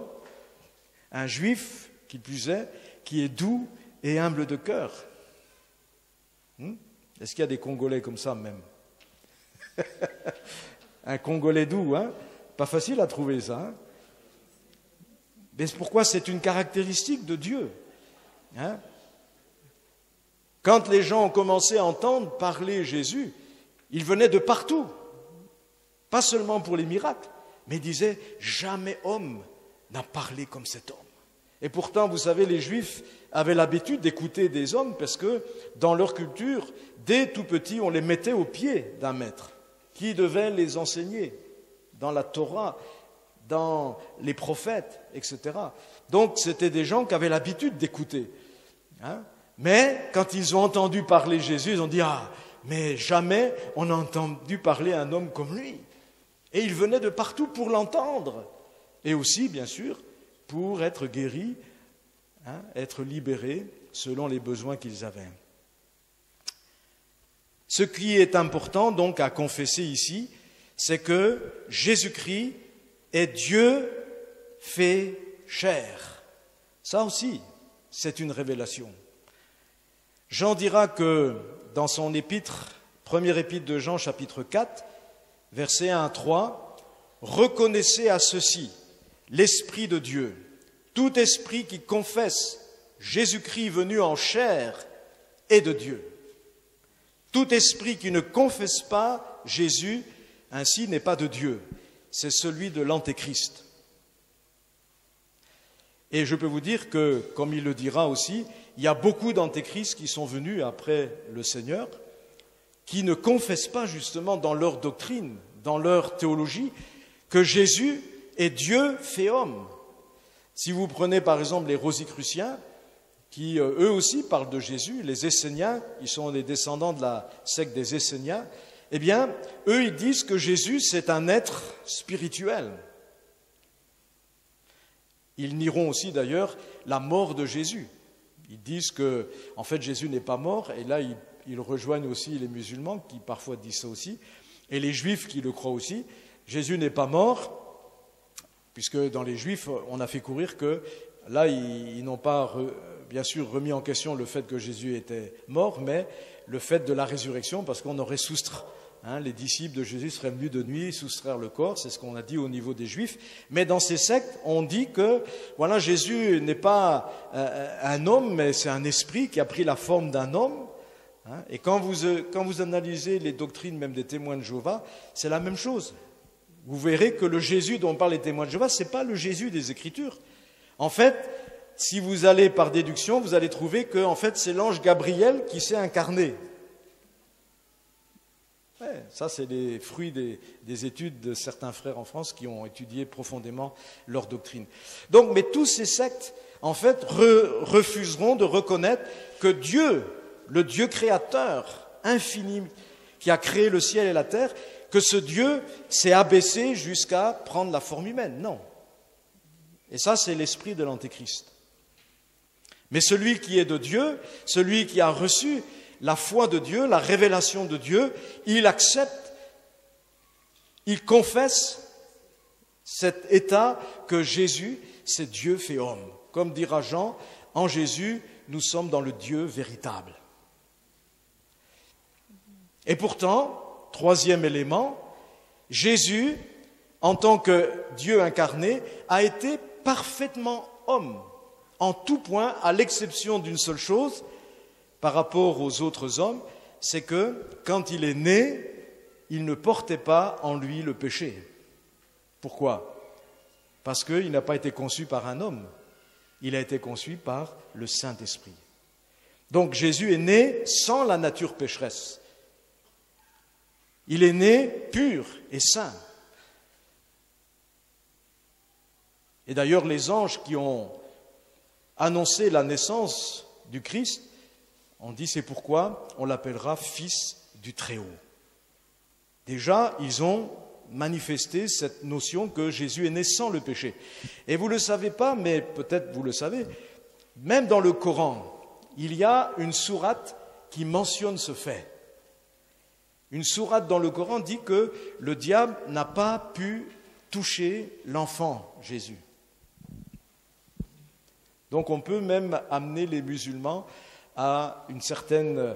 un juif, qui plus est, qui est doux et humble de cœur? Est-ce qu'il y a des Congolais comme ça même? Un Congolais doux, hein? Pas facile à trouver ça. Hein? Mais pourquoi? C'est une caractéristique de Dieu. Hein? Quand les gens ont commencé à entendre parler Jésus, ils venaient de partout. Pas seulement pour les miracles, mais ils disaient « jamais homme n'a parlé comme cet homme ». Et pourtant, vous savez, les Juifs avaient l'habitude d'écouter des hommes parce que dans leur culture, dès tout petits, on les mettait au pied d'un maître qui devait les enseigner dans la Torah, dans les prophètes, etc. Donc, c'était des gens qui avaient l'habitude d'écouter. Hein? Mais quand ils ont entendu parler Jésus, ils ont dit « ah, mais jamais on n'a entendu parler un homme comme lui ». Et ils venaient de partout pour l'entendre. Et aussi, bien sûr, pour être guéris, hein, être libérés selon les besoins qu'ils avaient. Ce qui est important donc à confesser ici, c'est que Jésus-Christ est Dieu fait chair. Ça aussi, c'est une révélation. Jean dira que dans son épître, première épître de Jean, chapitre 4, versets 1 à 3, « Reconnaissez à ceci l'Esprit de Dieu. Tout esprit qui confesse Jésus-Christ venu en chair est de Dieu. Tout esprit qui ne confesse pas Jésus, ainsi n'est pas de Dieu. C'est celui de l'Antéchrist. » Et je peux vous dire que, comme il le dira aussi, il y a beaucoup d'antéchrists qui sont venus après le Seigneur, qui ne confessent pas justement dans leur doctrine, dans leur théologie, que Jésus est Dieu fait homme. Si vous prenez par exemple les Rosicruciens, qui eux aussi parlent de Jésus, les Esséniens, ils sont les descendants de la secte des Esséniens, eh bien, eux ils disent que Jésus c'est un être spirituel. Ils nieront aussi d'ailleurs la mort de Jésus. Ils disent que, en fait, Jésus n'est pas mort, et là, ils rejoignent aussi les musulmans qui parfois disent ça aussi, et les juifs qui le croient aussi. Jésus n'est pas mort, puisque dans les juifs, on a fait courir que, là, ils n'ont pas, bien sûr, remis en question le fait que Jésus était mort, mais le fait de la résurrection, parce qu'on aurait soustrait. Les disciples de Jésus seraient venus de nuit soustraire le corps, c'est ce qu'on a dit au niveau des Juifs. Mais dans ces sectes, on dit que voilà, Jésus n'est pas un homme, mais c'est un esprit qui a pris la forme d'un homme. Et quand vous analysez les doctrines même des témoins de Jéhovah, c'est la même chose. Vous verrez que le Jésus dont parlent les témoins de Jéhovah, ce n'est pas le Jésus des Écritures. En fait, si vous allez par déduction, vous allez trouver que en fait, c'est l'ange Gabriel qui s'est incarné. Ouais, ça, c'est les fruits des études de certains frères en France qui ont étudié profondément leur doctrine. Donc, mais tous ces sectes, en fait, refuseront de reconnaître que Dieu, le Dieu créateur infini, qui a créé le ciel et la terre, que ce Dieu s'est abaissé jusqu'à prendre la forme humaine. Non. Et ça, c'est l'esprit de l'Antéchrist. Mais celui qui est de Dieu, celui qui a reçu la foi de Dieu, la révélation de Dieu, il accepte, il confesse cet état que Jésus, c'est Dieu fait homme. Comme dira Jean, en Jésus, nous sommes dans le Dieu véritable. Et pourtant, troisième élément, Jésus, en tant que Dieu incarné, a été parfaitement homme, en tout point, à l'exception d'une seule chose, par rapport aux autres hommes, c'est que quand il est né, il ne portait pas en lui le péché. Pourquoi? Parce qu'il n'a pas été conçu par un homme, il a été conçu par le Saint-Esprit. Donc Jésus est né sans la nature pécheresse. Il est né pur et saint. Et d'ailleurs, les anges qui ont annoncé la naissance du Christ, on dit c'est pourquoi on l'appellera fils du Très-Haut. Déjà, ils ont manifesté cette notion que Jésus est né sans le péché. Et vous ne le savez pas, mais peut-être vous le savez, même dans le Coran, il y a une sourate qui mentionne ce fait. Une sourate dans le Coran dit que le diable n'a pas pu toucher l'enfant Jésus. Donc on peut même amener les musulmans à une certaine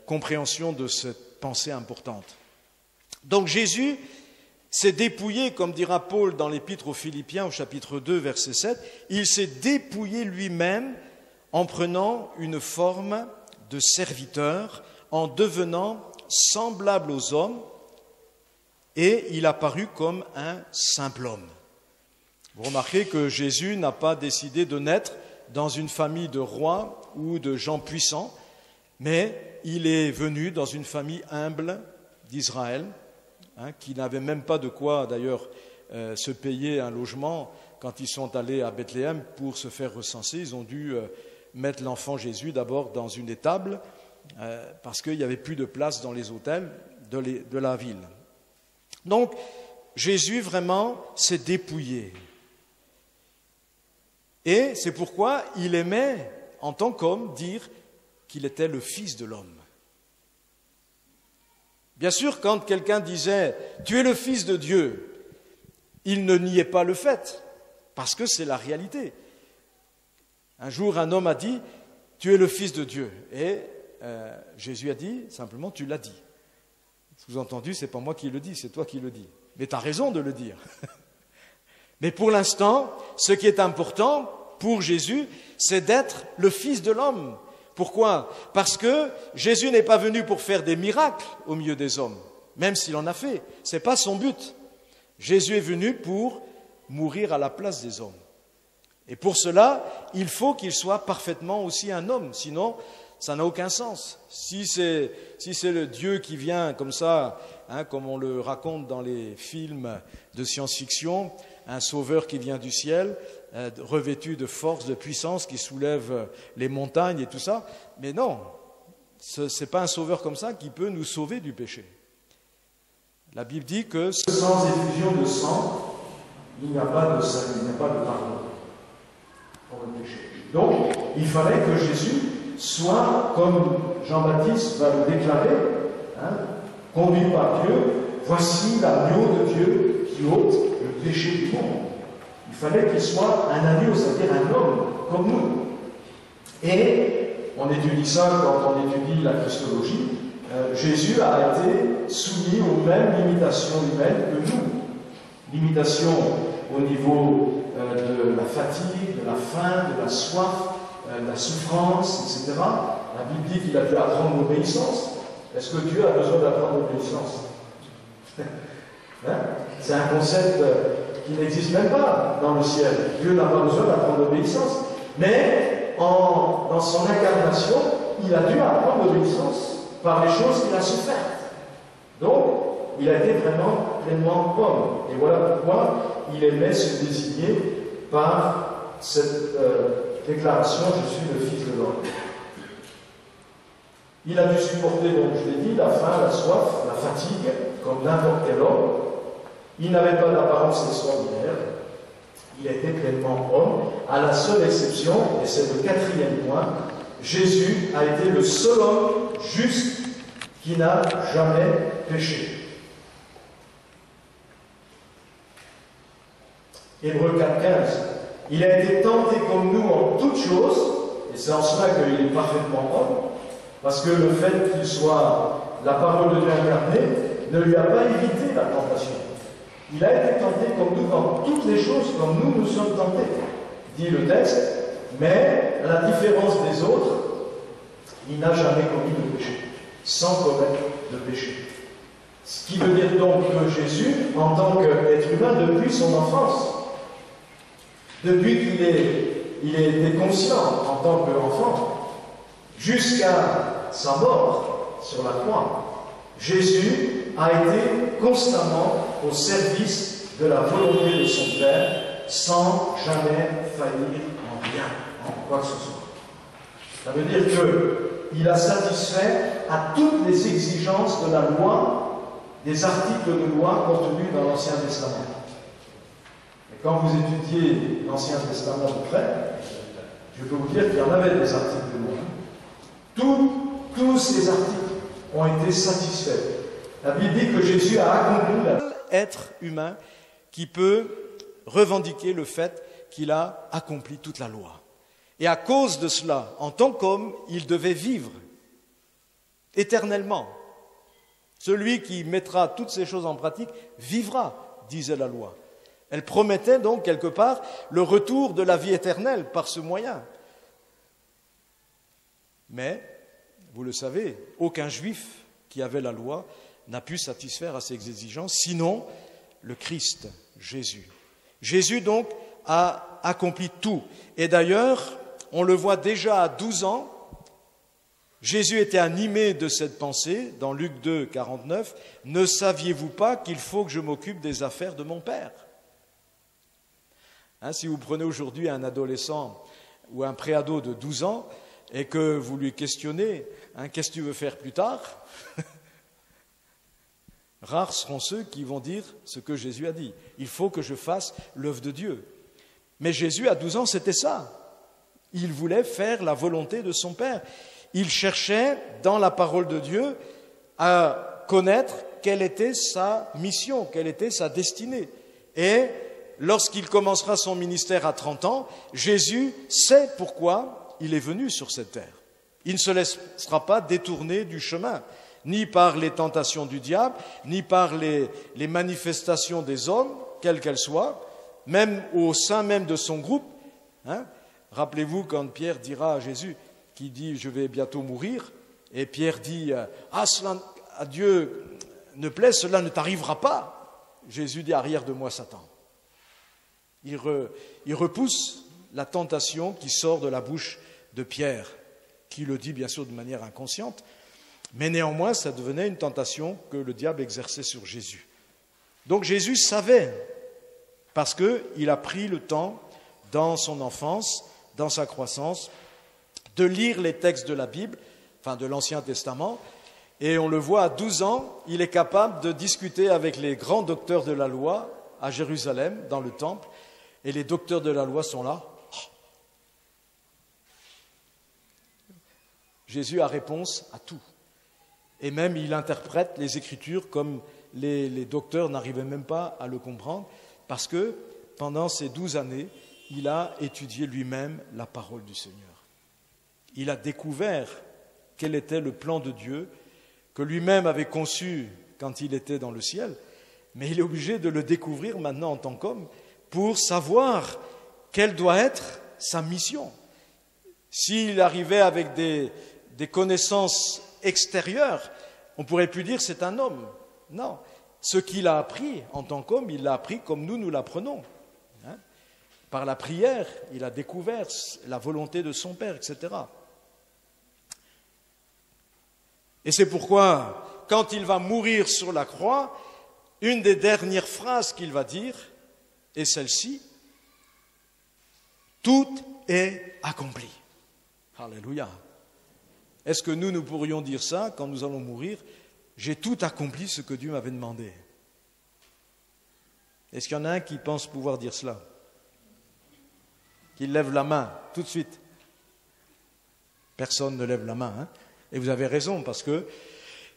compréhension de cette pensée importante. Donc Jésus s'est dépouillé, comme dira Paul dans l'Épître aux Philippiens au chapitre 2, verset 7, il s'est dépouillé lui-même en prenant une forme de serviteur, en devenant semblable aux hommes, et il apparut comme un simple homme. Vous remarquez que Jésus n'a pas décidé de naître dans une famille de rois ou de gens puissants, mais il est venu dans une famille humble d'Israël, qui n'avait même pas de quoi d'ailleurs se payer un logement quand ils sont allés à Bethléem pour se faire recenser. Ils ont dû mettre l'enfant Jésus d'abord dans une étable parce qu'il n'y avait plus de place dans les hôtels de la ville. Donc Jésus vraiment s'est dépouillé. Et c'est pourquoi il aimait, en tant qu'homme, dire qu'il était le Fils de l'homme. Bien sûr, quand quelqu'un disait « Tu es le Fils de Dieu », il ne niait pas le fait, parce que c'est la réalité. Un jour, un homme a dit « Tu es le Fils de Dieu ». Et Jésus a dit simplement « Tu l'as dit ». Sous-entendu, ce n'est pas moi qui le dis, c'est toi qui le dis. Mais tu as raison de le dire. Mais pour l'instant, ce qui est important pour Jésus, c'est d'être le Fils de l'homme. Pourquoi? Parce que Jésus n'est pas venu pour faire des miracles au milieu des hommes, même s'il en a fait. Ce n'est pas son but. Jésus est venu pour mourir à la place des hommes. Et pour cela, il faut qu'il soit parfaitement aussi un homme, sinon ça n'a aucun sens. Si c'est le Dieu qui vient comme ça, comme on le raconte dans les films de science-fiction, un sauveur qui vient du ciel, revêtu de force, de puissance, qui soulève les montagnes et tout ça. Mais non, ce n'est pas un sauveur comme ça qui peut nous sauver du péché. La Bible dit que sans effusion de sang, il n'y a pas de salut, il n'y a pas de pardon pour le péché. Donc, il fallait que Jésus soit, comme Jean-Baptiste va le déclarer, conduit par Dieu, voici l'agneau de Dieu qui ôte le péché du monde. Il fallait qu'il soit un agneau, c'est-à-dire un homme comme nous. Et on étudie ça quand on étudie la Christologie. Jésus a été soumis aux mêmes limitations humaines que nous. Limitations au niveau de la fatigue, de la faim, de la soif, de la souffrance, etc. La Bible dit qu'il a dû apprendre l'obéissance. Est-ce que Dieu a besoin d'apprendre l'obéissance? C'est un concept qui n'existe même pas dans le ciel. Dieu n'a pas besoin d'apprendre l'obéissance. Mais dans son incarnation, il a dû apprendre l'obéissance par les choses qu'il a souffertes. Donc, il a été vraiment pleinement homme. Et voilà pourquoi il aimait se désigner par cette déclaration « Je suis le Fils de l'homme ». Il a dû supporter, donc je l'ai dit, la faim, la soif, la fatigue, comme n'importe quel homme. Il n'avait pas d'apparence extraordinaire. Il était pleinement homme, à la seule exception, et c'est le quatrième point, Jésus a été le seul homme juste qui n'a jamais péché. Hébreux 4,15. Il a été tenté comme nous en toutes choses, et c'est en cela qu'il est parfaitement homme, parce que le fait qu'il soit la parole de Dieu incarnée ne lui a pas évité la tentation. Il a été tenté comme nous dans toutes les choses, comme nous sommes tentés, dit le texte, mais à la différence des autres, il n'a jamais commis de péché, sans commettre de péché. Ce qui veut dire donc que Jésus, en tant qu'être humain depuis son enfance, depuis qu'il était conscient en tant qu'enfant, jusqu'à sa mort sur la croix, Jésus a été constamment au service de la volonté de son Père, sans jamais faillir en rien, en quoi que ce soit. Ça veut dire qu'il a satisfait à toutes les exigences de la loi, des articles de loi contenus dans l'Ancien Testament. Et quand vous étudiez l'Ancien Testament de près, je peux vous dire qu'il y en avait des articles de loi. Tous ces articles ont été satisfaits. La Bible dit que Jésus a accompli la... Être humain qui peut revendiquer le fait qu'il a accompli toute la loi. Et à cause de cela, en tant qu'homme, il devait vivre éternellement. Celui qui mettra toutes ces choses en pratique vivra, disait la loi. Elle promettait donc quelque part le retour de la vie éternelle par ce moyen. Mais, vous le savez, aucun juif qui avait la loi n'a pu satisfaire à ces exigences, sinon le Christ, Jésus. Jésus donc a accompli tout. Et d'ailleurs, on le voit déjà à 12 ans, Jésus était animé de cette pensée, dans Luc 2, 49, « Ne saviez-vous pas qu'il faut que je m'occupe des affaires de mon Père ?» Si vous prenez aujourd'hui un adolescent ou un préado de 12 ans et que vous lui questionnez « Qu'est-ce que tu veux faire plus tard ?» Rares seront ceux qui vont dire ce que Jésus a dit. Il faut que je fasse l'œuvre de Dieu. Mais Jésus, à 12 ans, c'était ça. Il voulait faire la volonté de son Père. Il cherchait, dans la parole de Dieu, à connaître quelle était sa mission, quelle était sa destinée. Et lorsqu'il commencera son ministère à 30 ans, Jésus sait pourquoi il est venu sur cette terre. Il ne se laissera pas détourner du chemin, ni par les tentations du diable, ni par les manifestations des hommes, quelles qu'elles soient, même au sein même de son groupe. Rappelez-vous quand Pierre dira à Jésus, qui dit « Je vais bientôt mourir », et Pierre dit « Ah, cela à Dieu ne plaît, cela ne t'arrivera pas ». Jésus dit « Arrière de moi, Satan ». Il repousse la tentation qui sort de la bouche de Pierre, qui le dit bien sûr de manière inconsciente, mais néanmoins, ça devenait une tentation que le diable exerçait sur Jésus. Donc Jésus savait, parce qu'il a pris le temps, dans son enfance, dans sa croissance, de lire les textes de la Bible, enfin de l'Ancien Testament, et on le voit à 12 ans, il est capable de discuter avec les grands docteurs de la loi à Jérusalem, dans le temple, et les docteurs de la loi sont là. Jésus a réponse à tout. Et même il interprète les Écritures comme les docteurs n'arrivaient même pas à le comprendre, parce que pendant ces 12 années, il a étudié lui-même la parole du Seigneur. Il a découvert quel était le plan de Dieu, que lui-même avait conçu quand il était dans le ciel, mais il est obligé de le découvrir maintenant en tant qu'homme pour savoir quelle doit être sa mission. S'il arrivait avec des connaissances extérieures, on ne pourrait plus dire c'est un homme. Non, ce qu'il a appris en tant qu'homme, il l'a appris comme nous l'apprenons. Par la prière, il a découvert la volonté de son Père, etc. Et c'est pourquoi, quand il va mourir sur la croix, une des dernières phrases qu'il va dire est celle-ci: tout est accompli. Alléluia. Est-ce que nous pourrions dire ça quand nous allons mourir? J'ai tout accompli ce que Dieu m'avait demandé. Est-ce qu'il y en a un qui pense pouvoir dire cela? Qu'il lève la main tout de suite. Personne ne lève la main, hein? Et vous avez raison, parce que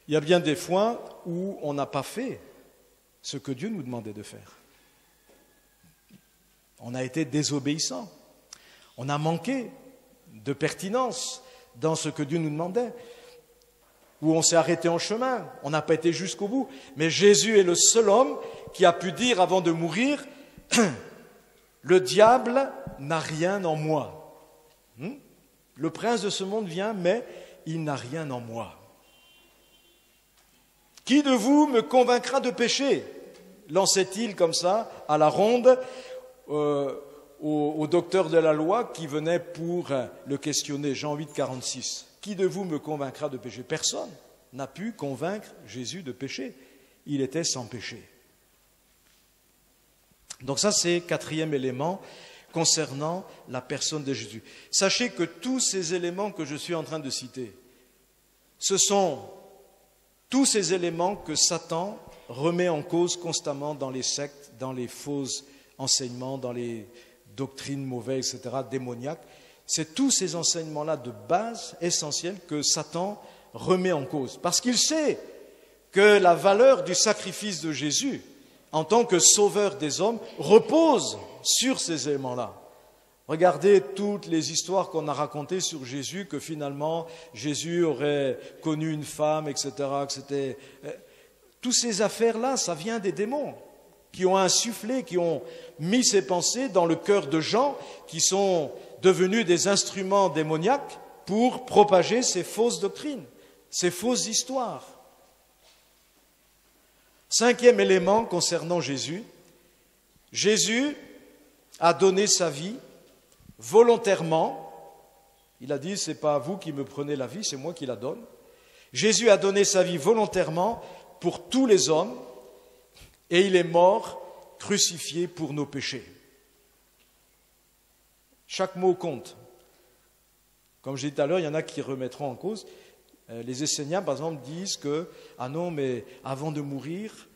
il y a bien des fois où on n'a pas fait ce que Dieu nous demandait de faire. On a été désobéissant. On a manqué de pertinence dans ce que Dieu nous demandait. Ou on s'est arrêté en chemin, on n'a pas été jusqu'au bout. Mais Jésus est le seul homme qui a pu dire avant de mourir: le diable n'a rien en moi. Le prince de ce monde vient, mais il n'a rien en moi. Qui de vous me convaincra de péché? Lançait-il comme ça, à la ronde, au docteur de la loi qui venait pour le questionner. Jean 8, 46. Qui de vous me convaincra de péché? Personne n'a pu convaincre Jésus de péché. Il était sans péché. Donc ça, c'est quatrième élément concernant la personne de Jésus. Sachez que tous ces éléments que je suis en train de citer, ce sont tous ces éléments que Satan remet en cause constamment dans les sectes, dans les faux enseignements, dans les doctrines mauvaises, etc., démoniaques. C'est tous ces enseignements-là de base essentiels que Satan remet en cause. Parce qu'il sait que la valeur du sacrifice de Jésus en tant que sauveur des hommes repose sur ces éléments-là. Regardez toutes les histoires qu'on a racontées sur Jésus, que finalement Jésus aurait connu une femme, etc. Toutes ces affaires-là, ça vient des démons qui ont insufflé, qui ont mis ces pensées dans le cœur de gens qui sont devenus des instruments démoniaques pour propager ces fausses doctrines, ces fausses histoires. Cinquième élément concernant Jésus, Jésus a donné sa vie volontairement. Il a dit, c'est pas vous qui me prenez la vie, c'est moi qui la donne. Jésus a donné sa vie volontairement pour tous les hommes et il est mort, crucifié pour nos péchés. Chaque mot compte. Comme j'ai dit tout à l'heure, il y en a qui remettront en cause. Les Esséniens, par exemple, disent que, ah non, mais avant de mourir,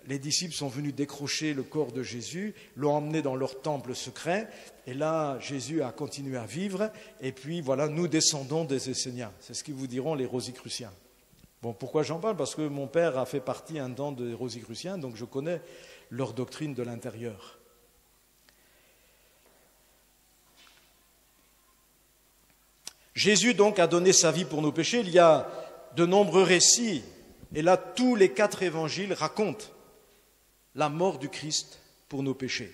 les disciples sont venus décrocher le corps de Jésus, l'ont emmené dans leur temple secret, et là, Jésus a continué à vivre, et puis voilà, nous descendons des Esséniens. C'est ce qu'ils vous diront les Rosicruciens. Bon, pourquoi j'en parle? Parce que mon père a fait partie un temps des Rosicruciens, donc je connais leur doctrine de l'intérieur. Jésus donc a donné sa vie pour nos péchés. Il y a de nombreux récits, et là tous les 4 évangiles racontent la mort du Christ pour nos péchés.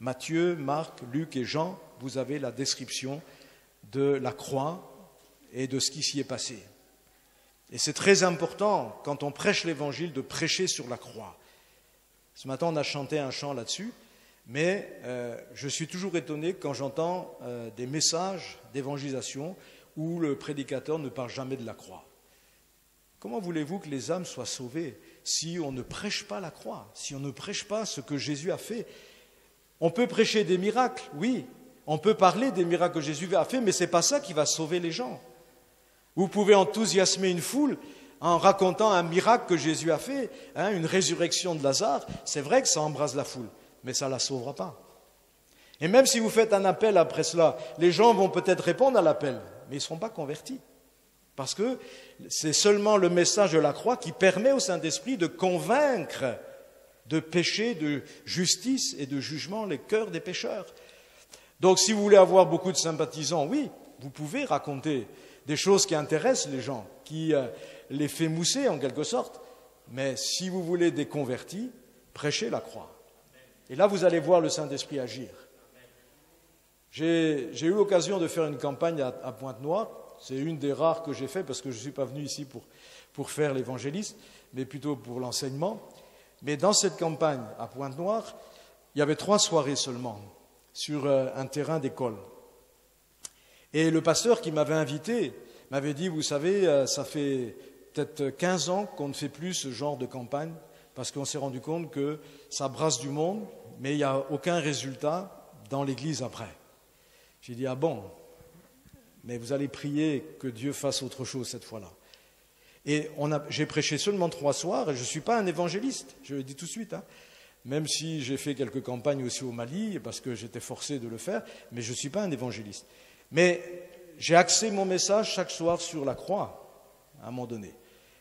Matthieu, Marc, Luc et Jean, vous avez la description de la croix et de ce qui s'y est passé. Et c'est très important, quand on prêche l'évangile, de prêcher sur la croix. Ce matin, on a chanté un chant là-dessus, mais je suis toujours étonné quand j'entends des messages d'évangélisation où le prédicateur ne parle jamais de la croix. Comment voulez-vous que les âmes soient sauvées si on ne prêche pas la croix, si on ne prêche pas ce que Jésus a fait? On peut prêcher des miracles, oui, on peut parler des miracles que Jésus a fait, mais ce n'est pas ça qui va sauver les gens. Vous pouvez enthousiasmer une foule en racontant un miracle que Jésus a fait, une résurrection de Lazare. C'est vrai que ça embrase la foule, mais ça ne la sauvera pas. Et même si vous faites un appel après cela, les gens vont peut-être répondre à l'appel, mais ils ne seront pas convertis. Parce que c'est seulement le message de la croix qui permet au Saint-Esprit de convaincre de péché, de justice et de jugement les cœurs des pécheurs. Donc si vous voulez avoir beaucoup de sympathisants, oui, vous pouvez raconter des choses qui intéressent les gens, qui les fait mousser en quelque sorte. Mais si vous voulez des convertis, prêchez la croix. Et là, vous allez voir le Saint-Esprit agir. J'ai eu l'occasion de faire une campagne à Pointe-Noire. C'est une des rares que j'ai fait parce que je ne suis pas venu ici pour faire l'évangéliste, mais plutôt pour l'enseignement. Mais dans cette campagne à Pointe-Noire, il y avait 3 soirées seulement sur un terrain d'école. Et le pasteur qui m'avait invité m'avait dit, vous savez, ça fait peut-être 15 ans qu'on ne fait plus ce genre de campagne parce qu'on s'est rendu compte que ça brasse du monde, mais il n'y a aucun résultat dans l'église après. J'ai dit, ah bon, mais vous allez prier que Dieu fasse autre chose cette fois-là. Et j'ai prêché seulement 3 soirs et je ne suis pas un évangéliste, je le dis tout de suite, hein. Même si j'ai fait quelques campagnes aussi au Mali, parce que j'étais forcé de le faire, mais je ne suis pas un évangéliste. Mais j'ai axé mon message chaque soir sur la croix, à un moment donné.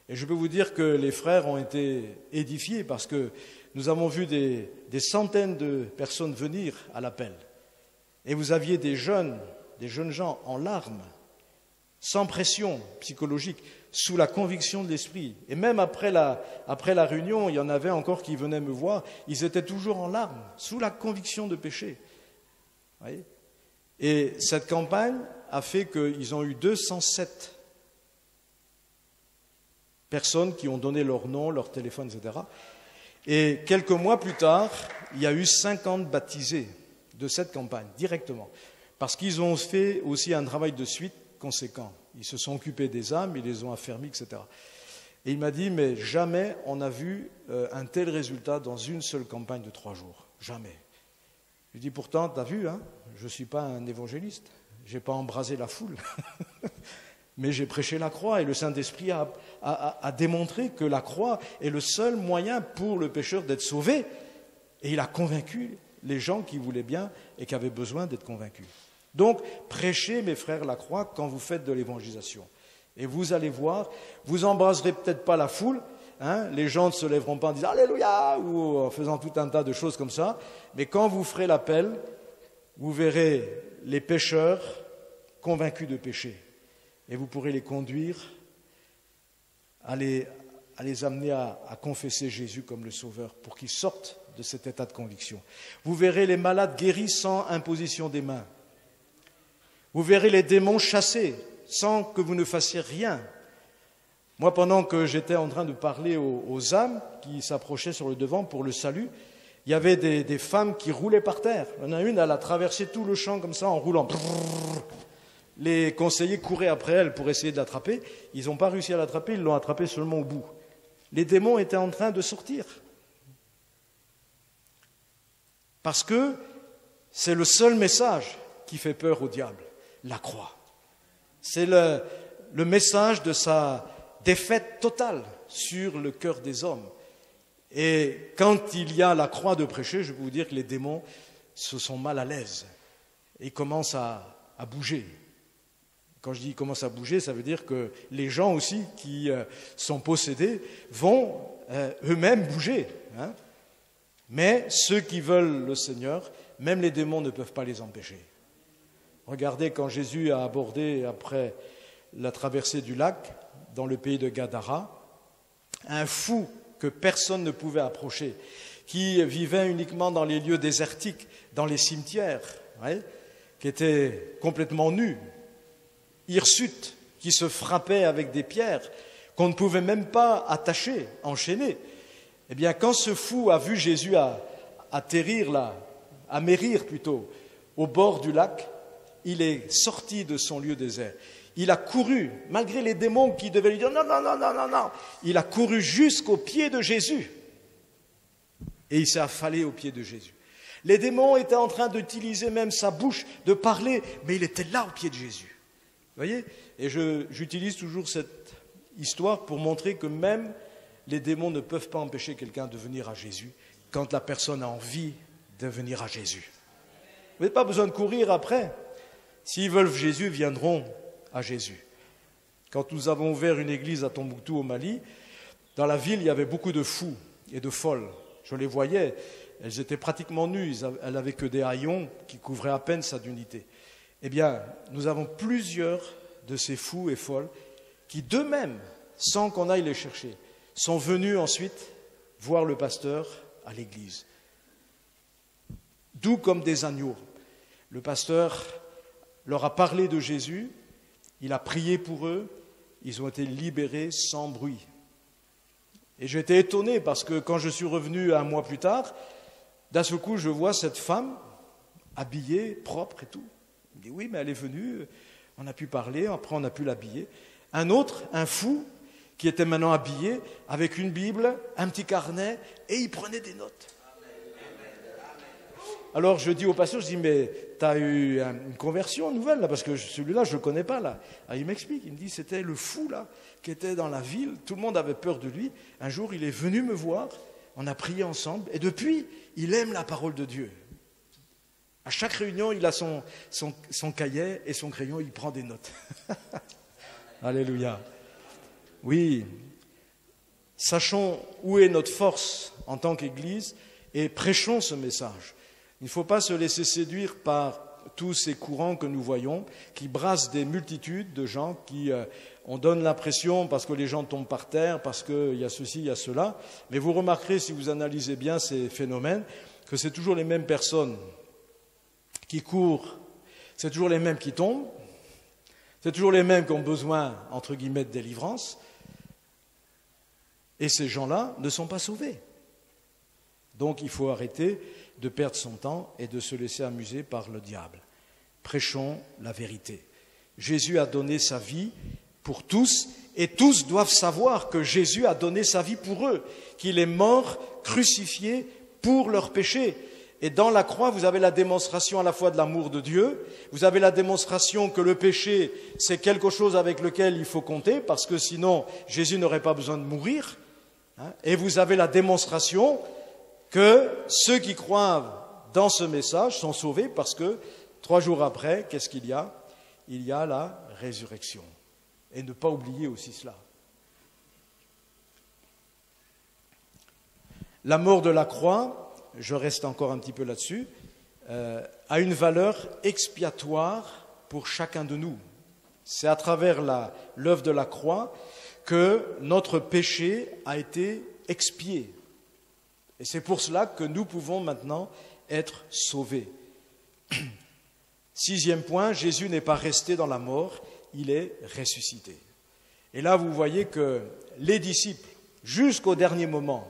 Et je peux vous dire que les frères ont été édifiés parce que nous avons vu des centaines de personnes venir à l'appel. Et vous aviez des jeunes gens en larmes, sans pression psychologique, sous la conviction de l'Esprit. Et même après la réunion, il y en avait encore qui venaient me voir, ils étaient toujours en larmes, sous la conviction de péché. Vous voyez ? Et cette campagne a fait qu'ils ont eu 207 personnes qui ont donné leur nom, leur téléphone, etc. Et quelques mois plus tard, il y a eu 50 baptisés de cette campagne, directement. Parce qu'ils ont fait aussi un travail de suite conséquent. Ils se sont occupés des âmes, ils les ont affermis, etc. Et il m'a dit, mais jamais on n'a vu un tel résultat dans une seule campagne de 3 jours. Jamais. Je lui dis, pourtant, tu as vu, hein, je ne suis pas un évangéliste. Je n'ai pas embrasé la foule. Mais j'ai prêché la croix et le Saint-Esprit a démontré que la croix est le seul moyen pour le pécheur d'être sauvé. Et il a convaincu les gens qui voulaient bien et qui avaient besoin d'être convaincus. Donc, prêchez, mes frères, la croix quand vous faites de l'évangélisation. Et vous allez voir, vous embraserez peut-être pas la foule, hein, les gens ne se lèveront pas en disant « Alléluia » ou en faisant tout un tas de choses comme ça, mais quand vous ferez l'appel, vous verrez les pécheurs convaincus de péché. Et vous pourrez les conduire à les amener à confesser Jésus comme le Sauveur pour qu'ils sortent de cet état de conviction. Vous verrez les malades guéris sans imposition des mains. Vous verrez les démons chassés sans que vous ne fassiez rien. Moi, pendant que j'étais en train de parler aux âmes qui s'approchaient sur le devant pour le salut, il y avait des femmes qui roulaient par terre. Il y en a une, elle a traversé tout le champ comme ça en roulant. Les conseillers couraient après elle pour essayer de l'attraper. Ils n'ont pas réussi à l'attraper, ils l'ont attrapée seulement au bout. Les démons étaient en train de sortir. Parce que c'est le seul message qui fait peur au diable, la croix. C'est le message de sa défaite totale sur le cœur des hommes. Et quand il y a la croix de prêcher, je peux vous dire que les démons se sont mal à l'aise et commencent à bouger. Quand je dis commencent à bouger, ça veut dire que les gens aussi qui sont possédés vont eux-mêmes bouger. Hein. Mais ceux qui veulent le Seigneur, même les démons ne peuvent pas les empêcher. Regardez quand Jésus a abordé, après la traversée du lac, dans le pays de Gadara, un fou que personne ne pouvait approcher, qui vivait uniquement dans les lieux désertiques, dans les cimetières, ouais, qui était complètement nu, hirsute, qui se frappait avec des pierres, qu'on ne pouvait même pas attacher, enchaîner. Eh bien, quand ce fou a vu Jésus atterrir là, amérir plutôt, au bord du lac, il est sorti de son lieu désert. Il a couru, malgré les démons qui devaient lui dire non, non, non, non, non, non. Il a couru jusqu'au pied de Jésus. Et il s'est affalé au pied de Jésus. Les démons étaient en train d'utiliser même sa bouche, de parler, mais il était là au pied de Jésus. Vous voyez ? Et j'utilise toujours cette histoire pour montrer que même les démons ne peuvent pas empêcher quelqu'un de venir à Jésus quand la personne a envie de venir à Jésus. Vous n'avez pas besoin de courir après. S'ils veulent Jésus, ils viendront à Jésus. Quand nous avons ouvert une église à Tombouctou au Mali, dans la ville, il y avait beaucoup de fous et de folles. Je les voyais, elles étaient pratiquement nues, elles n'avaient que des haillons qui couvraient à peine sa nudité. Eh bien, nous avons plusieurs de ces fous et folles qui d'eux-mêmes, sans qu'on aille les chercher, sont venus ensuite voir le pasteur à l'église. Doux comme des agneaux. Le pasteur leur a parlé de Jésus, il a prié pour eux, ils ont été libérés sans bruit. Et j'ai été étonné parce que quand je suis revenu un mois plus tard, d'un seul coup, je vois cette femme habillée, propre et tout. Il me dit, oui, mais elle est venue, on a pu parler, après on a pu l'habiller. Un autre, un fou, qui était maintenant habillé, avec une Bible, un petit carnet, et il prenait des notes. Alors je dis au pasteur, je dis, mais tu as eu une conversion nouvelle, là, parce que celui-là, je ne le connais pas. Là. Alors, il m'explique, il me dit, c'était le fou, là, qui était dans la ville, tout le monde avait peur de lui. Un jour, il est venu me voir, on a prié ensemble, et depuis, il aime la parole de Dieu. À chaque réunion, il a son cahier et son crayon, il prend des notes. Alléluia. Oui, sachons où est notre force en tant qu'Église et prêchons ce message. Il ne faut pas se laisser séduire par tous ces courants que nous voyons, qui brassent des multitudes de gens qui, on donne l'impression, parce que les gens tombent par terre, parce qu'il y a ceci, il y a cela, mais vous remarquerez, si vous analysez bien ces phénomènes, que c'est toujours les mêmes personnes qui courent, c'est toujours les mêmes qui tombent, c'est toujours les mêmes qui ont besoin, entre guillemets, de délivrance, et ces gens-là ne sont pas sauvés. Donc il faut arrêter de perdre son temps et de se laisser amuser par le diable. Prêchons la vérité. Jésus a donné sa vie pour tous, et tous doivent savoir que Jésus a donné sa vie pour eux, qu'il est mort, crucifié pour leurs péchés. Et dans la croix, vous avez la démonstration à la fois de l'amour de Dieu, vous avez la démonstration que le péché, c'est quelque chose avec lequel il faut compter, parce que sinon, Jésus n'aurait pas besoin de mourir. Et vous avez la démonstration que ceux qui croient dans ce message sont sauvés, parce que 3 jours après, qu'est-ce qu'il y a? Il y a la résurrection. Et ne pas oublier aussi cela. La mort de la croix, je reste encore un petit peu là-dessus, a une valeur expiatoire pour chacun de nous. C'est à travers l'œuvre de la croix que notre péché a été expié. Et c'est pour cela que nous pouvons maintenant être sauvés. 6e point, Jésus n'est pas resté dans la mort, il est ressuscité. Et là, vous voyez que les disciples, jusqu'au dernier moment,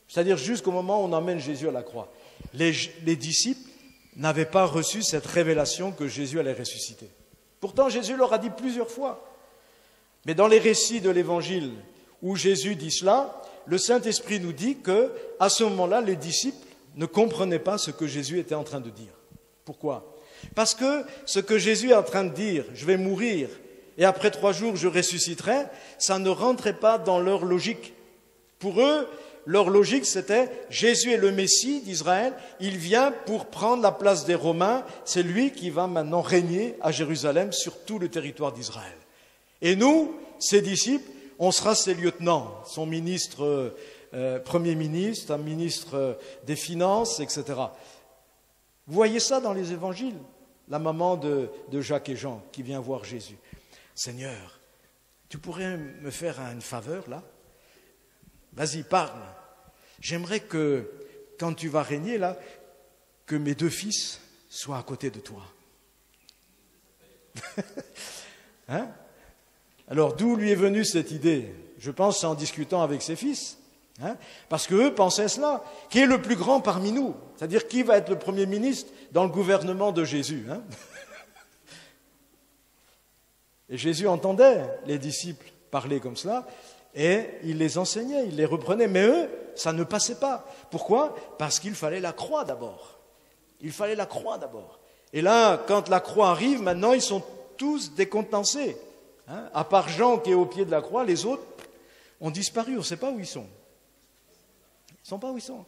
c'est-à-dire jusqu'au moment où on emmène Jésus à la croix, les disciples n'avaient pas reçu cette révélation que Jésus allait ressusciter. Pourtant, Jésus leur a dit plusieurs fois. Mais dans les récits de l'Évangile où Jésus dit cela, le Saint-Esprit nous dit qu'à ce moment-là, les disciples ne comprenaient pas ce que Jésus était en train de dire. Pourquoi? Parce que ce que Jésus est en train de dire, je vais mourir et après 3 jours je ressusciterai, ça ne rentrait pas dans leur logique. Pour eux, leur logique c'était Jésus est le Messie d'Israël, il vient pour prendre la place des Romains, c'est lui qui va maintenant régner à Jérusalem sur tout le territoire d'Israël. Et nous, ses disciples, on sera ses lieutenants, son ministre, premier ministre, un ministre des Finances, etc. Vous voyez ça dans les évangiles, la maman de Jacques et Jean qui vient voir Jésus. Seigneur, tu pourrais me faire une faveur là? Vas-y, parle. J'aimerais que, quand tu vas régner là, que mes 2 fils soient à côté de toi. Hein? Alors, d'où lui est venue cette idée? Je pense que c'est en discutant avec ses fils. Hein? Parce qu'eux pensaient cela. Qui est le plus grand parmi nous? C'est-à-dire, qui va être le Premier ministre dans le gouvernement de Jésus? Hein? Et Jésus entendait les disciples parler comme cela, et il les enseignait, il les reprenait. Mais eux, ça ne passait pas. Pourquoi? Parce qu'il fallait la croix d'abord. Il fallait la croix d'abord. Et là, quand la croix arrive, maintenant, ils sont tous décontenancés. Hein? À part Jean qui est au pied de la croix, les autres ont disparu, on ne sait pas où ils sont. Ils ne sont pas où ils sont.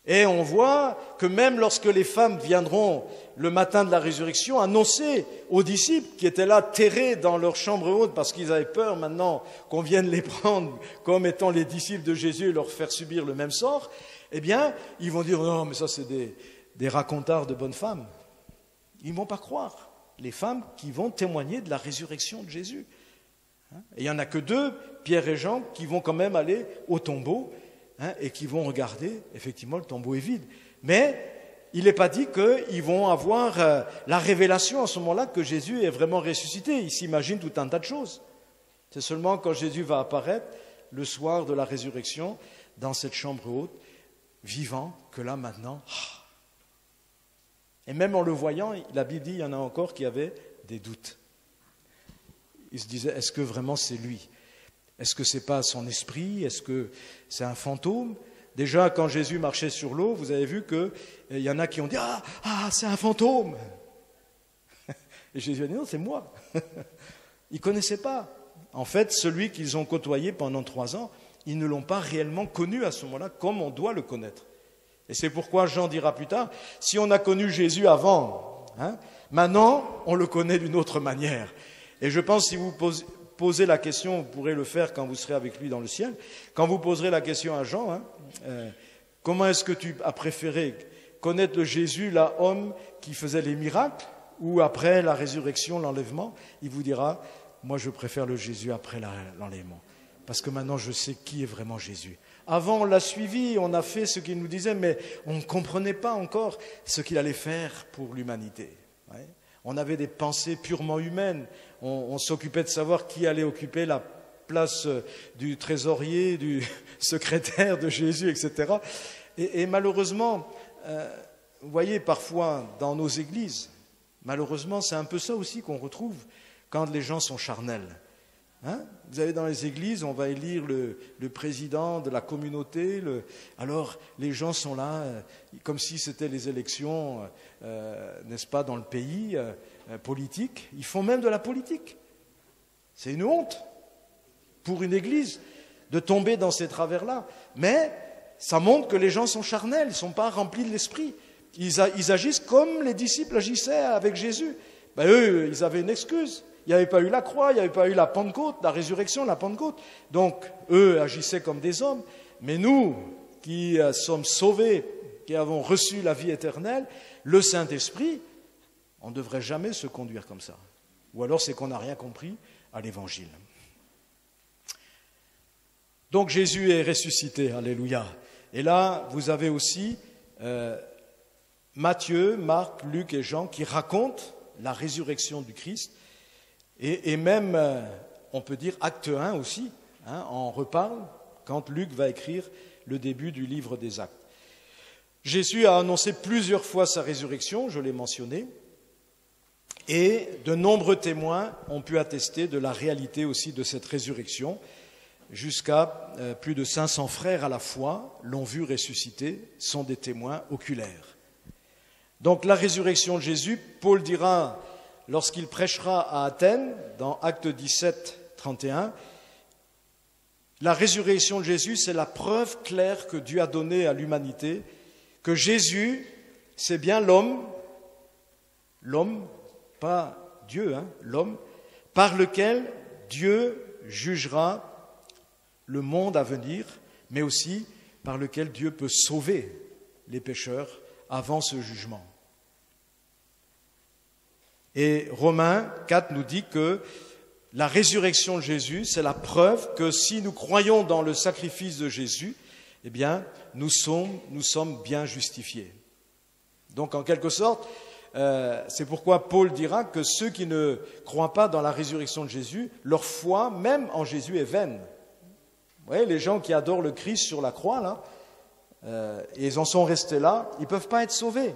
Et on voit que même lorsque les femmes viendront le matin de la résurrection annoncer aux disciples qui étaient là terrés dans leur chambre haute parce qu'ils avaient peur maintenant qu'on vienne les prendre comme étant les disciples de Jésus et leur faire subir le même sort, eh bien, ils vont dire non, mais ça c'est des racontards de bonnes femmes. Ils ne vont pas croire, les femmes qui vont témoigner de la résurrection de Jésus. Et il n'y en a que 2, Pierre et Jean, qui vont quand même aller au tombeau et qui vont regarder, effectivement, le tombeau est vide. Mais il n'est pas dit qu'ils vont avoir la révélation à ce moment-là que Jésus est vraiment ressuscité. Ils s'imaginent tout un tas de choses. C'est seulement quand Jésus va apparaître, le soir de la résurrection, dans cette chambre haute, vivant, que là maintenant... Et même en le voyant, la Bible dit, il y en a encore qui avaient des doutes. Ils se disaient, est-ce que vraiment c'est lui? Est-ce que c'est pas son esprit? Est-ce que c'est un fantôme? Déjà, quand Jésus marchait sur l'eau, vous avez vu qu'il y en a qui ont dit, ah, c'est un fantôme. Et Jésus a dit, non, c'est moi. Ils ne connaissaient pas. En fait, celui qu'ils ont côtoyé pendant 3 ans, ils ne l'ont pas réellement connu à ce moment-là, comme on doit le connaître. Et c'est pourquoi Jean dira plus tard, si on a connu Jésus avant, maintenant on le connaît d'une autre manière. Et je pense, si vous posez la question, vous pourrez le faire quand vous serez avec lui dans le ciel, quand vous poserez la question à Jean, comment est-ce que tu as préféré connaître le Jésus, là, homme qui faisait les miracles, ou après la résurrection, l'enlèvement? Il vous dira, moi je préfère le Jésus après l'enlèvement, parce que maintenant je sais qui est vraiment Jésus. Avant, on l'a suivi, on a fait ce qu'il nous disait, mais on ne comprenait pas encore ce qu'il allait faire pour l'humanité. On avait des pensées purement humaines. On s'occupait de savoir qui allait occuper la place du trésorier, du secrétaire de Jésus, etc. Et malheureusement, vous voyez, parfois dans nos églises, malheureusement, c'est un peu ça aussi qu'on retrouve quand les gens sont charnels. Vous allez dans les églises, on va élire le président de la communauté, alors les gens sont là comme si c'était les élections, n'est-ce pas, dans le pays politique. Ils font même de la politique. C'est une honte pour une église de tomber dans ces travers-là. Mais ça montre que les gens sont charnels, ils ne sont pas remplis de l'esprit. Ils agissent comme les disciples agissaient avec Jésus. Eux, ils avaient une excuse. Il n'y avait pas eu la croix, il n'y avait pas eu la Pentecôte, la résurrection, la Pentecôte. Donc, eux agissaient comme des hommes. Mais nous, qui sommes sauvés, qui avons reçu la vie éternelle, le Saint-Esprit, on ne devrait jamais se conduire comme ça. Ou alors c'est qu'on n'a rien compris à l'Évangile. Donc Jésus est ressuscité, alléluia. Et là, vous avez aussi Matthieu, Marc, Luc et Jean qui racontent la résurrection du Christ. Et même, on peut dire, acte 1 aussi, on reparle quand Luc va écrire le début du livre des Actes. Jésus a annoncé plusieurs fois sa résurrection, je l'ai mentionné, et de nombreux témoins ont pu attester de la réalité aussi de cette résurrection. Jusqu'à plus de 500 frères à la fois l'ont vu ressusciter, sont des témoins oculaires. Donc la résurrection de Jésus, Paul dira, lorsqu'il prêchera à Athènes, dans Actes 17, 31, la résurrection de Jésus, c'est la preuve claire que Dieu a donnée à l'humanité, que Jésus, c'est bien l'homme, pas Dieu, l'homme, par lequel Dieu jugera le monde à venir, mais aussi par lequel Dieu peut sauver les pécheurs avant ce jugement. Et Romains 4 nous dit que la résurrection de Jésus, c'est la preuve que si nous croyons dans le sacrifice de Jésus, eh bien, nous sommes bien justifiés. Donc, en quelque sorte, c'est pourquoi Paul dira que ceux qui ne croient pas dans la résurrection de Jésus, leur foi, même en Jésus, est vaine. Vous voyez, les gens qui adorent le Christ sur la croix, là, et ils en sont restés là, ils ne peuvent pas être sauvés.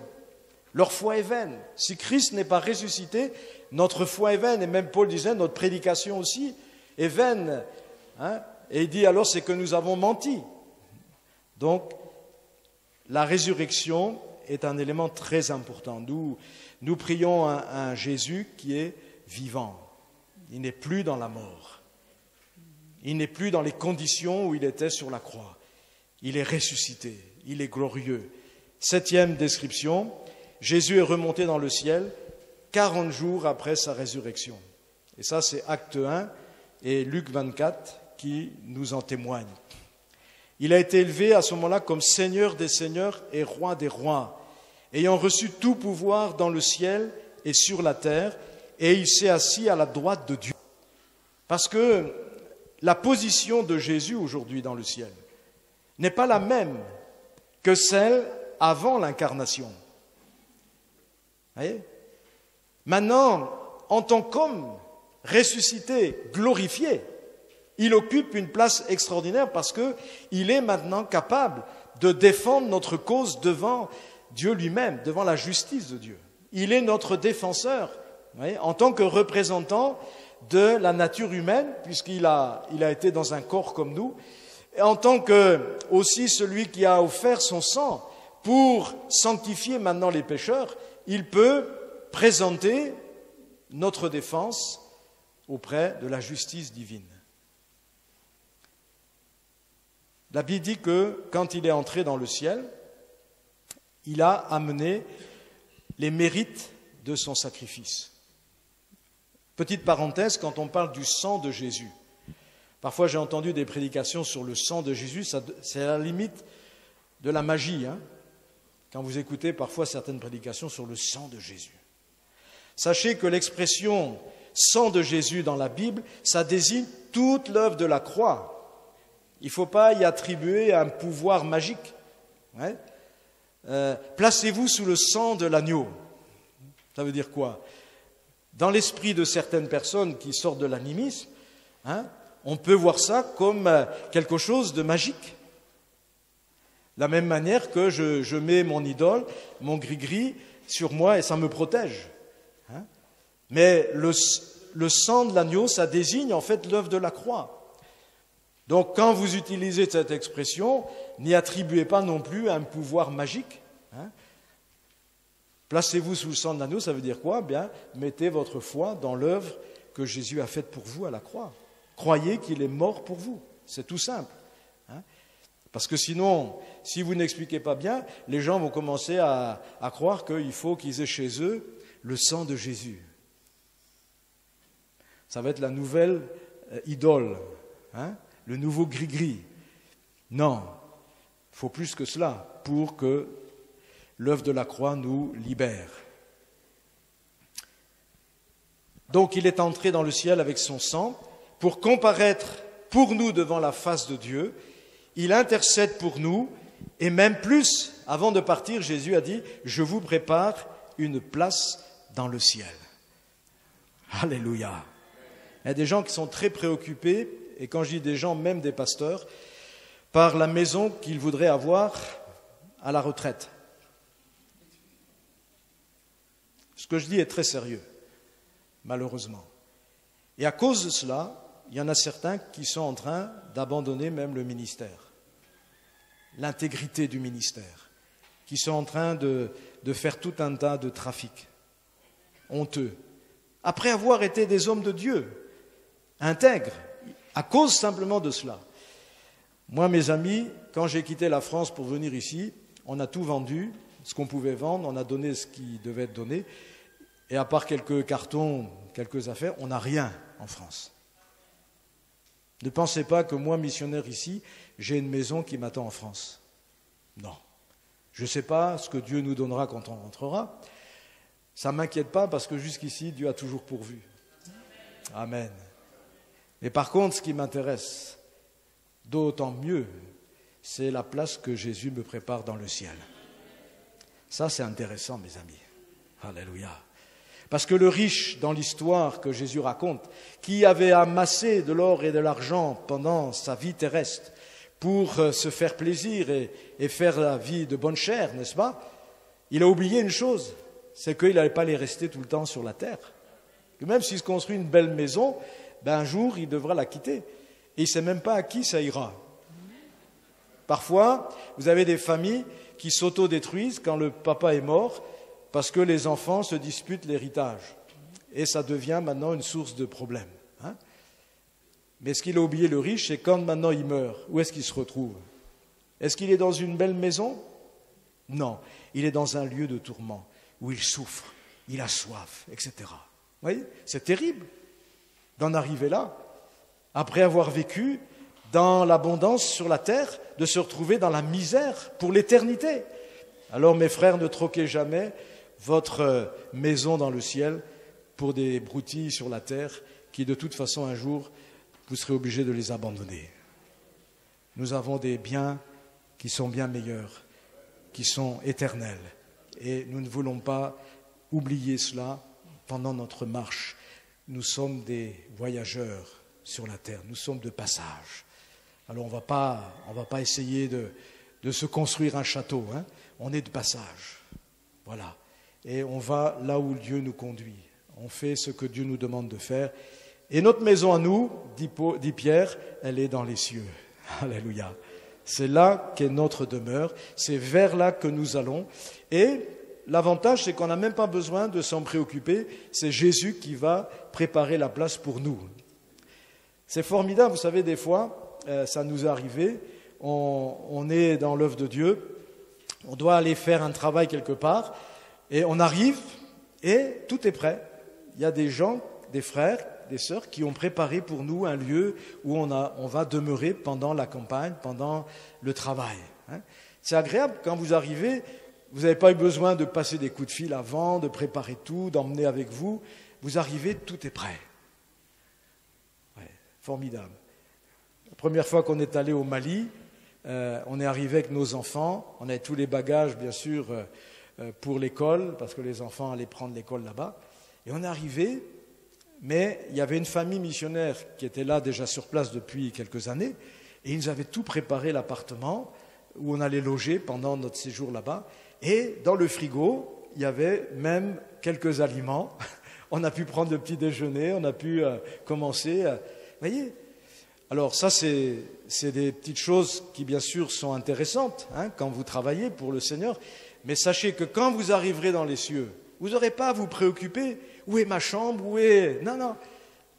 Leur foi est vaine. Si Christ n'est pas ressuscité, notre foi est vaine. Et même Paul disait, notre prédication aussi est vaine. Et il dit alors, c'est que nous avons menti. Donc, la résurrection est un élément très important. Nous prions un Jésus qui est vivant. Il n'est plus dans la mort. Il n'est plus dans les conditions où il était sur la croix. Il est ressuscité. Il est glorieux. 7e description, Jésus est remonté dans le ciel 40 jours après sa résurrection. Et ça, c'est Acte 1 et Luc 24 qui nous en témoignent. Il a été élevé à ce moment-là comme Seigneur des seigneurs et Roi des rois, ayant reçu tout pouvoir dans le ciel et sur la terre, et il s'est assis à la droite de Dieu. Parce que la position de Jésus aujourd'hui dans le ciel n'est pas la même que celle avant l'incarnation. Vous voyez ? Maintenant, en tant qu'homme ressuscité, glorifié, il occupe une place extraordinaire parce qu'il est maintenant capable de défendre notre cause devant Dieu lui-même, devant la justice de Dieu. Il est notre défenseur, vous voyez, en tant que représentant de la nature humaine, puisqu'il a été dans un corps comme nous, et en tant que aussi celui qui a offert son sang pour sanctifier maintenant les pécheurs, il peut présenter notre défense auprès de la justice divine. La Bible dit que quand il est entré dans le ciel, il a amené les mérites de son sacrifice. Petite parenthèse, quand on parle du sang de Jésus, parfois j'ai entendu des prédications sur le sang de Jésus, c'est à la limite de la magie, hein, quand vous écoutez parfois certaines prédications sur le sang de Jésus. Sachez que l'expression sang de Jésus dans la Bible, ça désigne toute l'œuvre de la croix. Il ne faut pas y attribuer un pouvoir magique. Ouais. Placez-vous sous le sang de l'agneau. Ça veut dire quoi? Dans l'esprit de certaines personnes qui sortent de l'animisme, hein, on peut voir ça comme quelque chose de magique. De la même manière que je mets mon idole, mon gris-gris, sur moi et ça me protège. Hein. Mais le sang de l'agneau, ça désigne en fait l'œuvre de la croix. Donc quand vous utilisez cette expression, n'y attribuez pas non plus un pouvoir magique. Hein. Placez-vous sous le sang de l'agneau, ça veut dire quoi? Bien, mettez votre foi dans l'œuvre que Jésus a faite pour vous à la croix. Croyez qu'il est mort pour vous. C'est tout simple. Hein. Parce que sinon, si vous n'expliquez pas bien, les gens vont commencer à croire qu'il faut qu'ils aient chez eux le sang de Jésus. Ça va être la nouvelle idole, hein, le nouveau gris-gris. Non, il faut plus que cela pour que l'œuvre de la croix nous libère. Donc il est entré dans le ciel avec son sang pour comparaître pour nous devant la face de Dieu. Il intercède pour nous et même plus, avant de partir, Jésus a dit « Je vous prépare une place dans le ciel. » Alléluia. Il y a des gens qui sont très préoccupés, et quand je dis des gens, même des pasteurs, par la maison qu'ils voudraient avoir à la retraite. Ce que je dis est très sérieux, malheureusement. Et à cause de cela, il y en a certains qui sont en train d'abandonner même le ministère, l'intégrité du ministère, qui sont en train de faire tout un tas de trafics honteux, après avoir été des hommes de Dieu, intègres, à cause simplement de cela. Moi, mes amis, quand j'ai quitté la France pour venir ici, on a tout vendu, ce qu'on pouvait vendre, on a donné ce qui devait être donné, et à part quelques cartons, quelques affaires, on n'a rien en France. Ne pensez pas que moi, missionnaire ici, j'ai une maison qui m'attend en France. Non. Je ne sais pas ce que Dieu nous donnera quand on rentrera. Ça ne m'inquiète pas parce que jusqu'ici, Dieu a toujours pourvu. Amen. Mais par contre, ce qui m'intéresse, d'autant mieux, c'est la place que Jésus me prépare dans le ciel. Ça, c'est intéressant, mes amis. Alléluia. Parce que le riche, dans l'histoire que Jésus raconte, qui avait amassé de l'or et de l'argent pendant sa vie terrestre pour se faire plaisir et faire la vie de bonne chère, n'est-ce pas? Il a oublié une chose, c'est qu'il n'allait pas les rester tout le temps sur la terre. Que même s'il se construit une belle maison, ben un jour, il devra la quitter. Et il ne sait même pas à qui ça ira. Parfois, vous avez des familles qui s'autodétruisent quand le papa est mort parce que les enfants se disputent l'héritage. Et ça devient maintenant une source de problème. Hein. Mais ce qu'il a oublié, le riche, c'est quand maintenant il meurt, où est-ce qu'il se retrouve? Est-ce qu'il est dans une belle maison? Non, il est dans un lieu de tourment où il souffre, il a soif, etc. Vous voyez, c'est terrible d'en arriver là, après avoir vécu dans l'abondance sur la terre, de se retrouver dans la misère pour l'éternité. Alors mes frères, ne troquez jamais votre maison dans le ciel pour des broutilles sur la terre qui de toute façon un jour vous serez obligés de les abandonner. Nous avons des biens qui sont bien meilleurs, qui sont éternels. Et nous ne voulons pas oublier cela pendant notre marche. Nous sommes des voyageurs sur la terre, nous sommes de passage. Alors on ne va pas essayer de se construire un château, hein. On est de passage. Voilà. Et on va là où Dieu nous conduit. On fait ce que Dieu nous demande de faire. Et notre maison à nous, dit Pierre, elle est dans les cieux. Alléluia. C'est là qu'est notre demeure, c'est vers là que nous allons. Et l'avantage, c'est qu'on n'a même pas besoin de s'en préoccuper, c'est Jésus qui va préparer la place pour nous. C'est formidable, vous savez, des fois, ça nous est arrivé, on est dans l'œuvre de Dieu, on doit aller faire un travail quelque part, et on arrive, et tout est prêt. Il y a des gens, des frères, des sœurs qui ont préparé pour nous un lieu où on va demeurer pendant la campagne, pendant le travail. C'est agréable quand vous arrivez, vous n'avez pas eu besoin de passer des coups de fil avant, de préparer tout, d'emmener avec vous. Vous arrivez, tout est prêt. Ouais, formidable. La première fois qu'on est allé au Mali, on est arrivé avec nos enfants, on avait tous les bagages bien sûr pour l'école, parce que les enfants allaient prendre l'école là-bas, et on est arrivé. Mais il y avait une famille missionnaire qui était là déjà sur place depuis quelques années et ils nous avaient tout préparé, l'appartement où on allait loger pendant notre séjour là-bas. Et dans le frigo, il y avait même quelques aliments. On a pu prendre le petit déjeuner, on a pu commencer. Vous voyez ? Alors ça, c'est des petites choses qui bien sûr sont intéressantes hein, quand vous travaillez pour le Seigneur. Mais sachez que quand vous arriverez dans les cieux, vous n'aurez pas à vous préoccuper. Où est ma chambre? Où est... Non, non.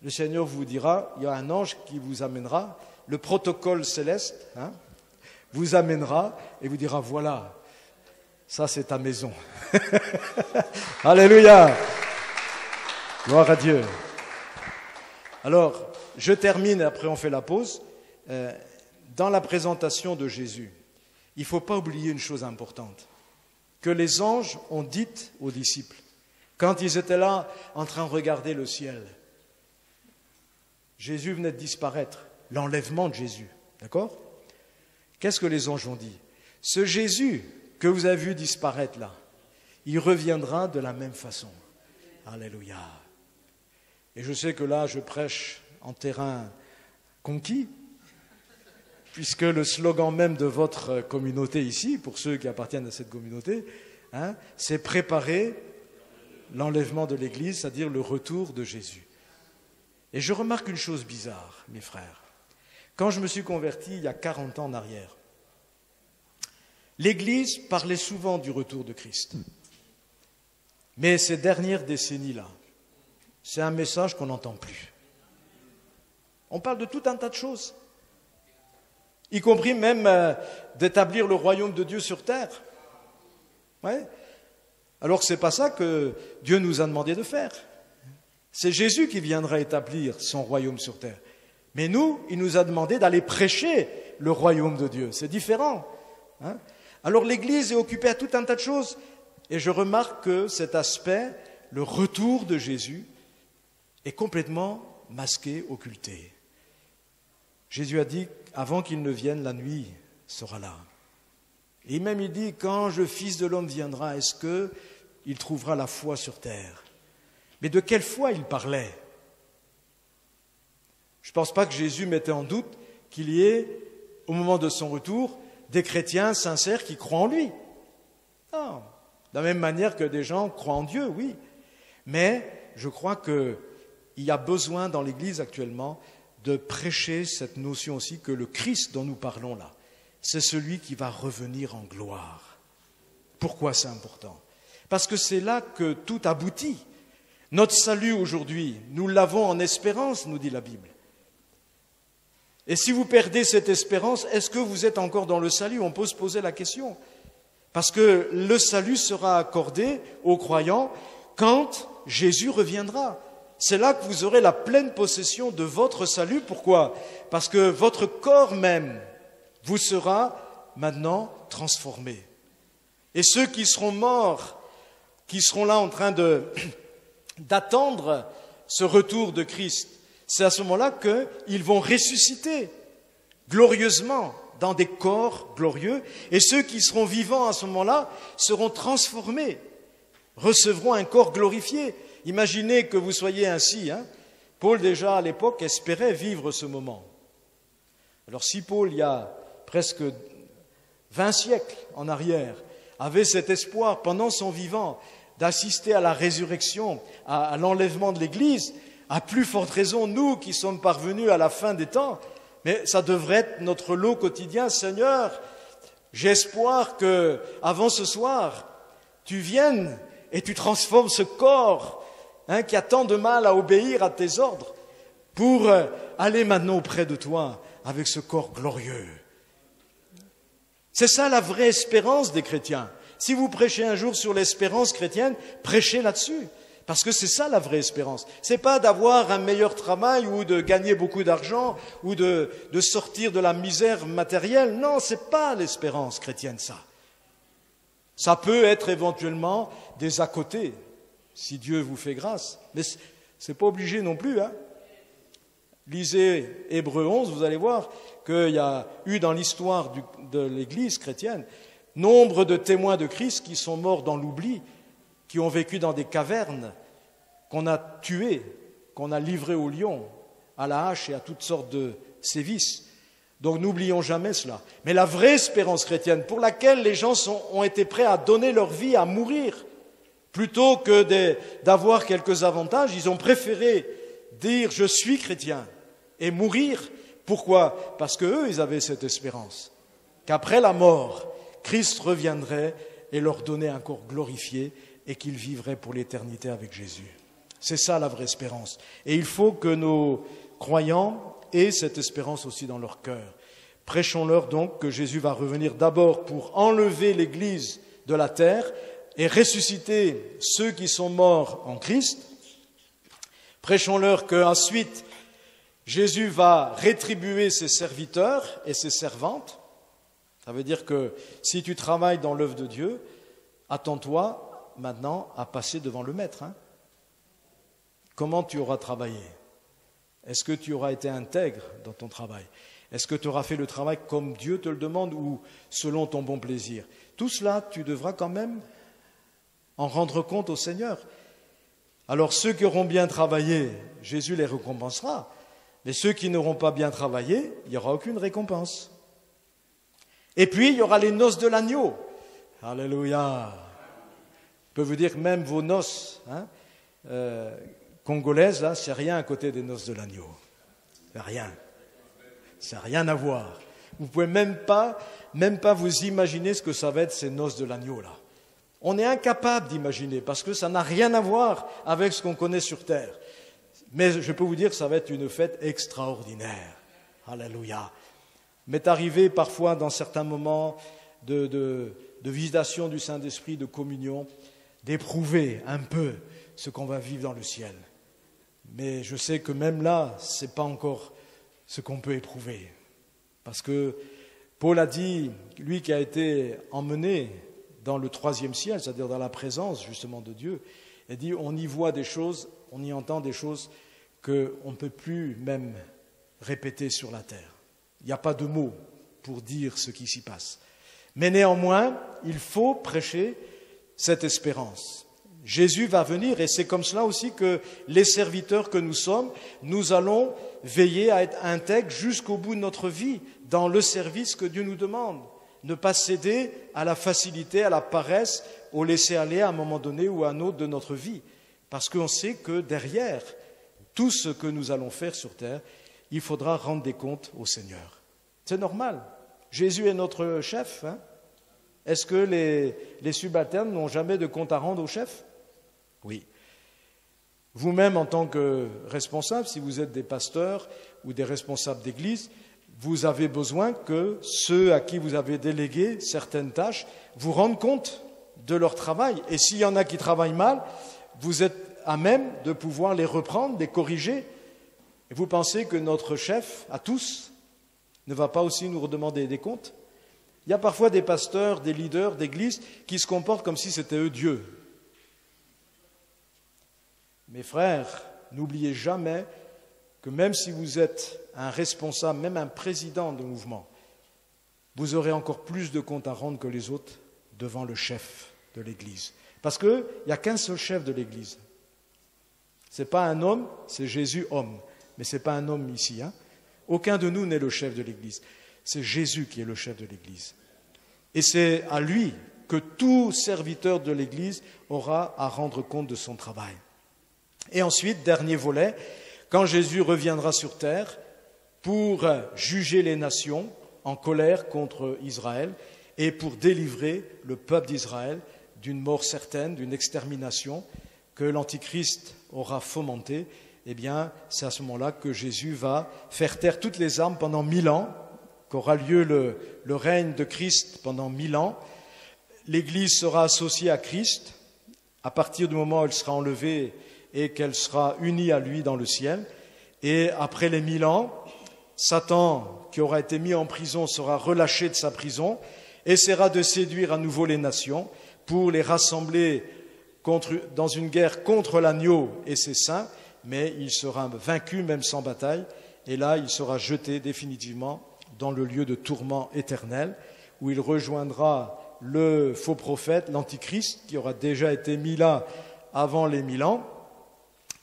Le Seigneur vous dira, il y a un ange qui vous amènera, le protocole céleste, hein, vous amènera et vous dira, voilà, ça c'est ta maison. Alléluia. Gloire à Dieu. Alors, je termine, après on fait la pause. Dans la présentation de Jésus, il ne faut pas oublier une chose importante, que les anges ont dit aux disciples, quand ils étaient là en train de regarder le ciel, Jésus venait de disparaître, l'enlèvement de Jésus, d'accord? Qu'est-ce que les anges ont dit? Ce Jésus que vous avez vu disparaître là, il reviendra de la même façon. Alléluia. Et je sais que là, je prêche en terrain conquis, puisque le slogan même de votre communauté ici, pour ceux qui appartiennent à cette communauté, hein, c'est préparer l'enlèvement de l'Église, c'est-à-dire le retour de Jésus. Et je remarque une chose bizarre, mes frères. Quand je me suis converti il y a 40 ans en arrière, l'Église parlait souvent du retour de Christ. Mais ces dernières décennies-là, c'est un message qu'on n'entend plus. On parle de tout un tas de choses, y compris même d'établir le royaume de Dieu sur terre. Ouais. Alors que ce n'est pas ça que Dieu nous a demandé de faire. C'est Jésus qui viendra établir son royaume sur terre. Mais nous, il nous a demandé d'aller prêcher le royaume de Dieu. C'est différent. Hein? Alors l'Église est occupée à tout un tas de choses. Et je remarque que cet aspect, le retour de Jésus, est complètement masqué, occulté. Jésus a dit, avant qu'il ne vienne, la nuit sera là. Et même il dit, quand le Fils de l'homme viendra, est-ce qu'il trouvera la foi sur terre? Mais de quelle foi il parlait? Je ne pense pas que Jésus mettait en doute qu'il y ait, au moment de son retour, des chrétiens sincères qui croient en lui. Non. De la même manière que des gens croient en Dieu, oui. Mais je crois qu'il y a besoin dans l'Église actuellement de prêcher cette notion aussi que le Christ dont nous parlons là, c'est celui qui va revenir en gloire. Pourquoi c'est important? Parce que c'est là que tout aboutit. Notre salut aujourd'hui, nous l'avons en espérance, nous dit la Bible. Et si vous perdez cette espérance, est-ce que vous êtes encore dans le salut? On peut se poser la question. Parce que le salut sera accordé aux croyants quand Jésus reviendra. C'est là que vous aurez la pleine possession de votre salut. Pourquoi? Parce que votre corps même vous sera maintenant transformé. Et ceux qui seront morts, qui seront là en train d'attendre ce retour de Christ, c'est à ce moment-là qu'ils vont ressusciter glorieusement dans des corps glorieux. Et ceux qui seront vivants à ce moment-là seront transformés, recevront un corps glorifié. Imaginez que vous soyez ainsi. Paul déjà à l'époque espérait vivre ce moment. Alors si Paul, il y a presque 20 siècles en arrière, avait cet espoir pendant son vivant d'assister à la résurrection, à l'enlèvement de l'Église, à plus forte raison, nous qui sommes parvenus à la fin des temps, mais ça devrait être notre lot quotidien. Seigneur, j'ai espoir que, avant ce soir, tu viennes et tu transformes ce corps qui a tant de mal à obéir à tes ordres pour aller maintenant auprès de toi avec ce corps glorieux. C'est ça la vraie espérance des chrétiens. Si vous prêchez un jour sur l'espérance chrétienne, prêchez là-dessus. Parce que c'est ça la vraie espérance. C'est pas d'avoir un meilleur travail ou de gagner beaucoup d'argent ou de sortir de la misère matérielle. Non, c'est pas l'espérance chrétienne, ça. Ça peut être éventuellement des à côté, si Dieu vous fait grâce. Mais c'est pas obligé non plus, Lisez Hébreux 11, vous allez voir qu'il y a eu dans l'histoire de l'Église chrétienne nombre de témoins de Christ qui sont morts dans l'oubli, qui ont vécu dans des cavernes, qu'on a tués, qu'on a livrés aux lions, à la hache et à toutes sortes de sévices. Donc n'oublions jamais cela. Mais la vraie espérance chrétienne, pour laquelle les gens ont été prêts à donner leur vie, à mourir, plutôt que d'avoir quelques avantages, ils ont préféré dire « je suis chrétien » et mourir. Pourquoi? Parce qu'eux, ils avaient cette espérance, qu'après la mort, Christ reviendrait et leur donner un corps glorifié et qu'ils vivraient pour l'éternité avec Jésus. C'est ça la vraie espérance. Et il faut que nos croyants aient cette espérance aussi dans leur cœur. Prêchons-leur donc que Jésus va revenir d'abord pour enlever l'Église de la terre et ressusciter ceux qui sont morts en Christ. Prêchons-leur qu'ensuite Jésus va rétribuer ses serviteurs et ses servantes. Ça veut dire que si tu travailles dans l'œuvre de Dieu, attends-toi maintenant à passer devant le Maître. Comment tu auras travaillé? Est-ce que tu auras été intègre dans ton travail? Est-ce que tu auras fait le travail comme Dieu te le demande ou selon ton bon plaisir? Tout cela, tu devras quand même en rendre compte au Seigneur. Alors ceux qui auront bien travaillé, Jésus les récompensera. Mais ceux qui n'auront pas bien travaillé, il n'y aura aucune récompense. Et puis, il y aura les noces de l'agneau. Alléluia. Je peux vous dire que même vos noces congolaises, là, c'est rien à côté des noces de l'agneau. C'est rien. Ça n'a rien à voir. Vous ne pouvez même pas vous imaginer ce que ça va être ces noces de l'agneau, là. On est incapable d'imaginer parce que ça n'a rien à voir avec ce qu'on connaît sur terre. Mais je peux vous dire que ça va être une fête extraordinaire. Alléluia. M'est arrivé parfois dans certains moments de visitation du Saint-Esprit, de communion, d'éprouver un peu ce qu'on va vivre dans le ciel. Mais je sais que même là, ce n'est pas encore ce qu'on peut éprouver. Parce que Paul a dit, lui qui a été emmené dans le 3e ciel, c'est-à-dire dans la présence justement de Dieu, il dit on y voit des choses, on y entend des choses qu'on ne peut plus même répéter sur la terre. Il n'y a pas de mots pour dire ce qui s'y passe. Mais néanmoins, il faut prêcher cette espérance. Jésus va venir et c'est comme cela aussi que les serviteurs que nous sommes, nous allons veiller à être intègres jusqu'au bout de notre vie dans le service que Dieu nous demande. Ne pas céder à la facilité, à la paresse, au laisser-aller à un moment donné ou à un autre de notre vie. Parce qu'on sait que derrière tout ce que nous allons faire sur terre, il faudra rendre des comptes au Seigneur. C'est normal. Jésus est notre chef. Est-ce que les subalternes n'ont jamais de compte à rendre au chef? Oui. Vous-même, en tant que responsable, si vous êtes des pasteurs ou des responsables d'église, vous avez besoin que ceux à qui vous avez délégué certaines tâches vous rendent compte de leur travail. Et s'il y en a qui travaillent mal, vous êtes à même de pouvoir les reprendre, les corriger. Et vous pensez que notre chef, à tous, ne va pas aussi nous redemander des comptes? Il y a parfois des pasteurs, des leaders d'église qui se comportent comme si c'était eux Dieu. Mes frères, n'oubliez jamais que même si vous êtes un responsable, même un président de mouvement, vous aurez encore plus de comptes à rendre que les autres devant le chef de l'Église. Parce qu'il n'y a qu'un seul chef de l'Église. Ce n'est pas un homme, c'est Jésus homme. Mais ce n'est pas un homme ici. Aucun de nous n'est le chef de l'Église. C'est Jésus qui est le chef de l'Église. Et c'est à lui que tout serviteur de l'Église aura à rendre compte de son travail. Et ensuite, dernier volet, quand Jésus reviendra sur terre pour juger les nations en colère contre Israël et pour délivrer le peuple d'Israël d'une mort certaine, d'une extermination que l'Antichrist aura fomentée, eh bien, c'est à ce moment-là que Jésus va faire taire toutes les armes pendant 1000 ans, qu'aura lieu le règne de Christ pendant 1000 ans. L'Église sera associée à Christ à partir du moment où elle sera enlevée et qu'elle sera unie à lui dans le ciel. Et après les 1000 ans, Satan, qui aura été mis en prison, sera relâché de sa prison, essaiera de séduire à nouveau les nations pour les rassembler dans une guerre contre l'agneau et ses saints, mais il sera vaincu même sans bataille, et là il sera jeté définitivement dans le lieu de tourment éternel, où il rejoindra le faux prophète, l'Antichrist, qui aura déjà été mis là avant les 1000 ans,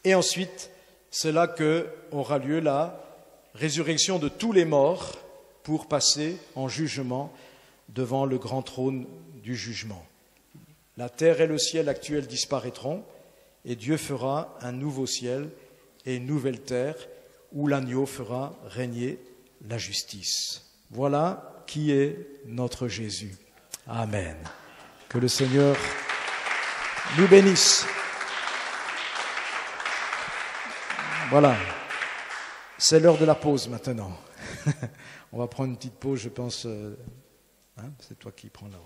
et ensuite c'est là qu'aura lieu la résurrection de tous les morts pour passer en jugement devant le grand trône du jugement. La terre et le ciel actuels disparaîtront, et Dieu fera un nouveau ciel et une nouvelle terre où l'agneau fera régner la justice. Voilà qui est notre Jésus. Amen. Que le Seigneur nous bénisse. Voilà. C'est l'heure de la pause maintenant. On va prendre une petite pause, je pense. C'est toi qui prends la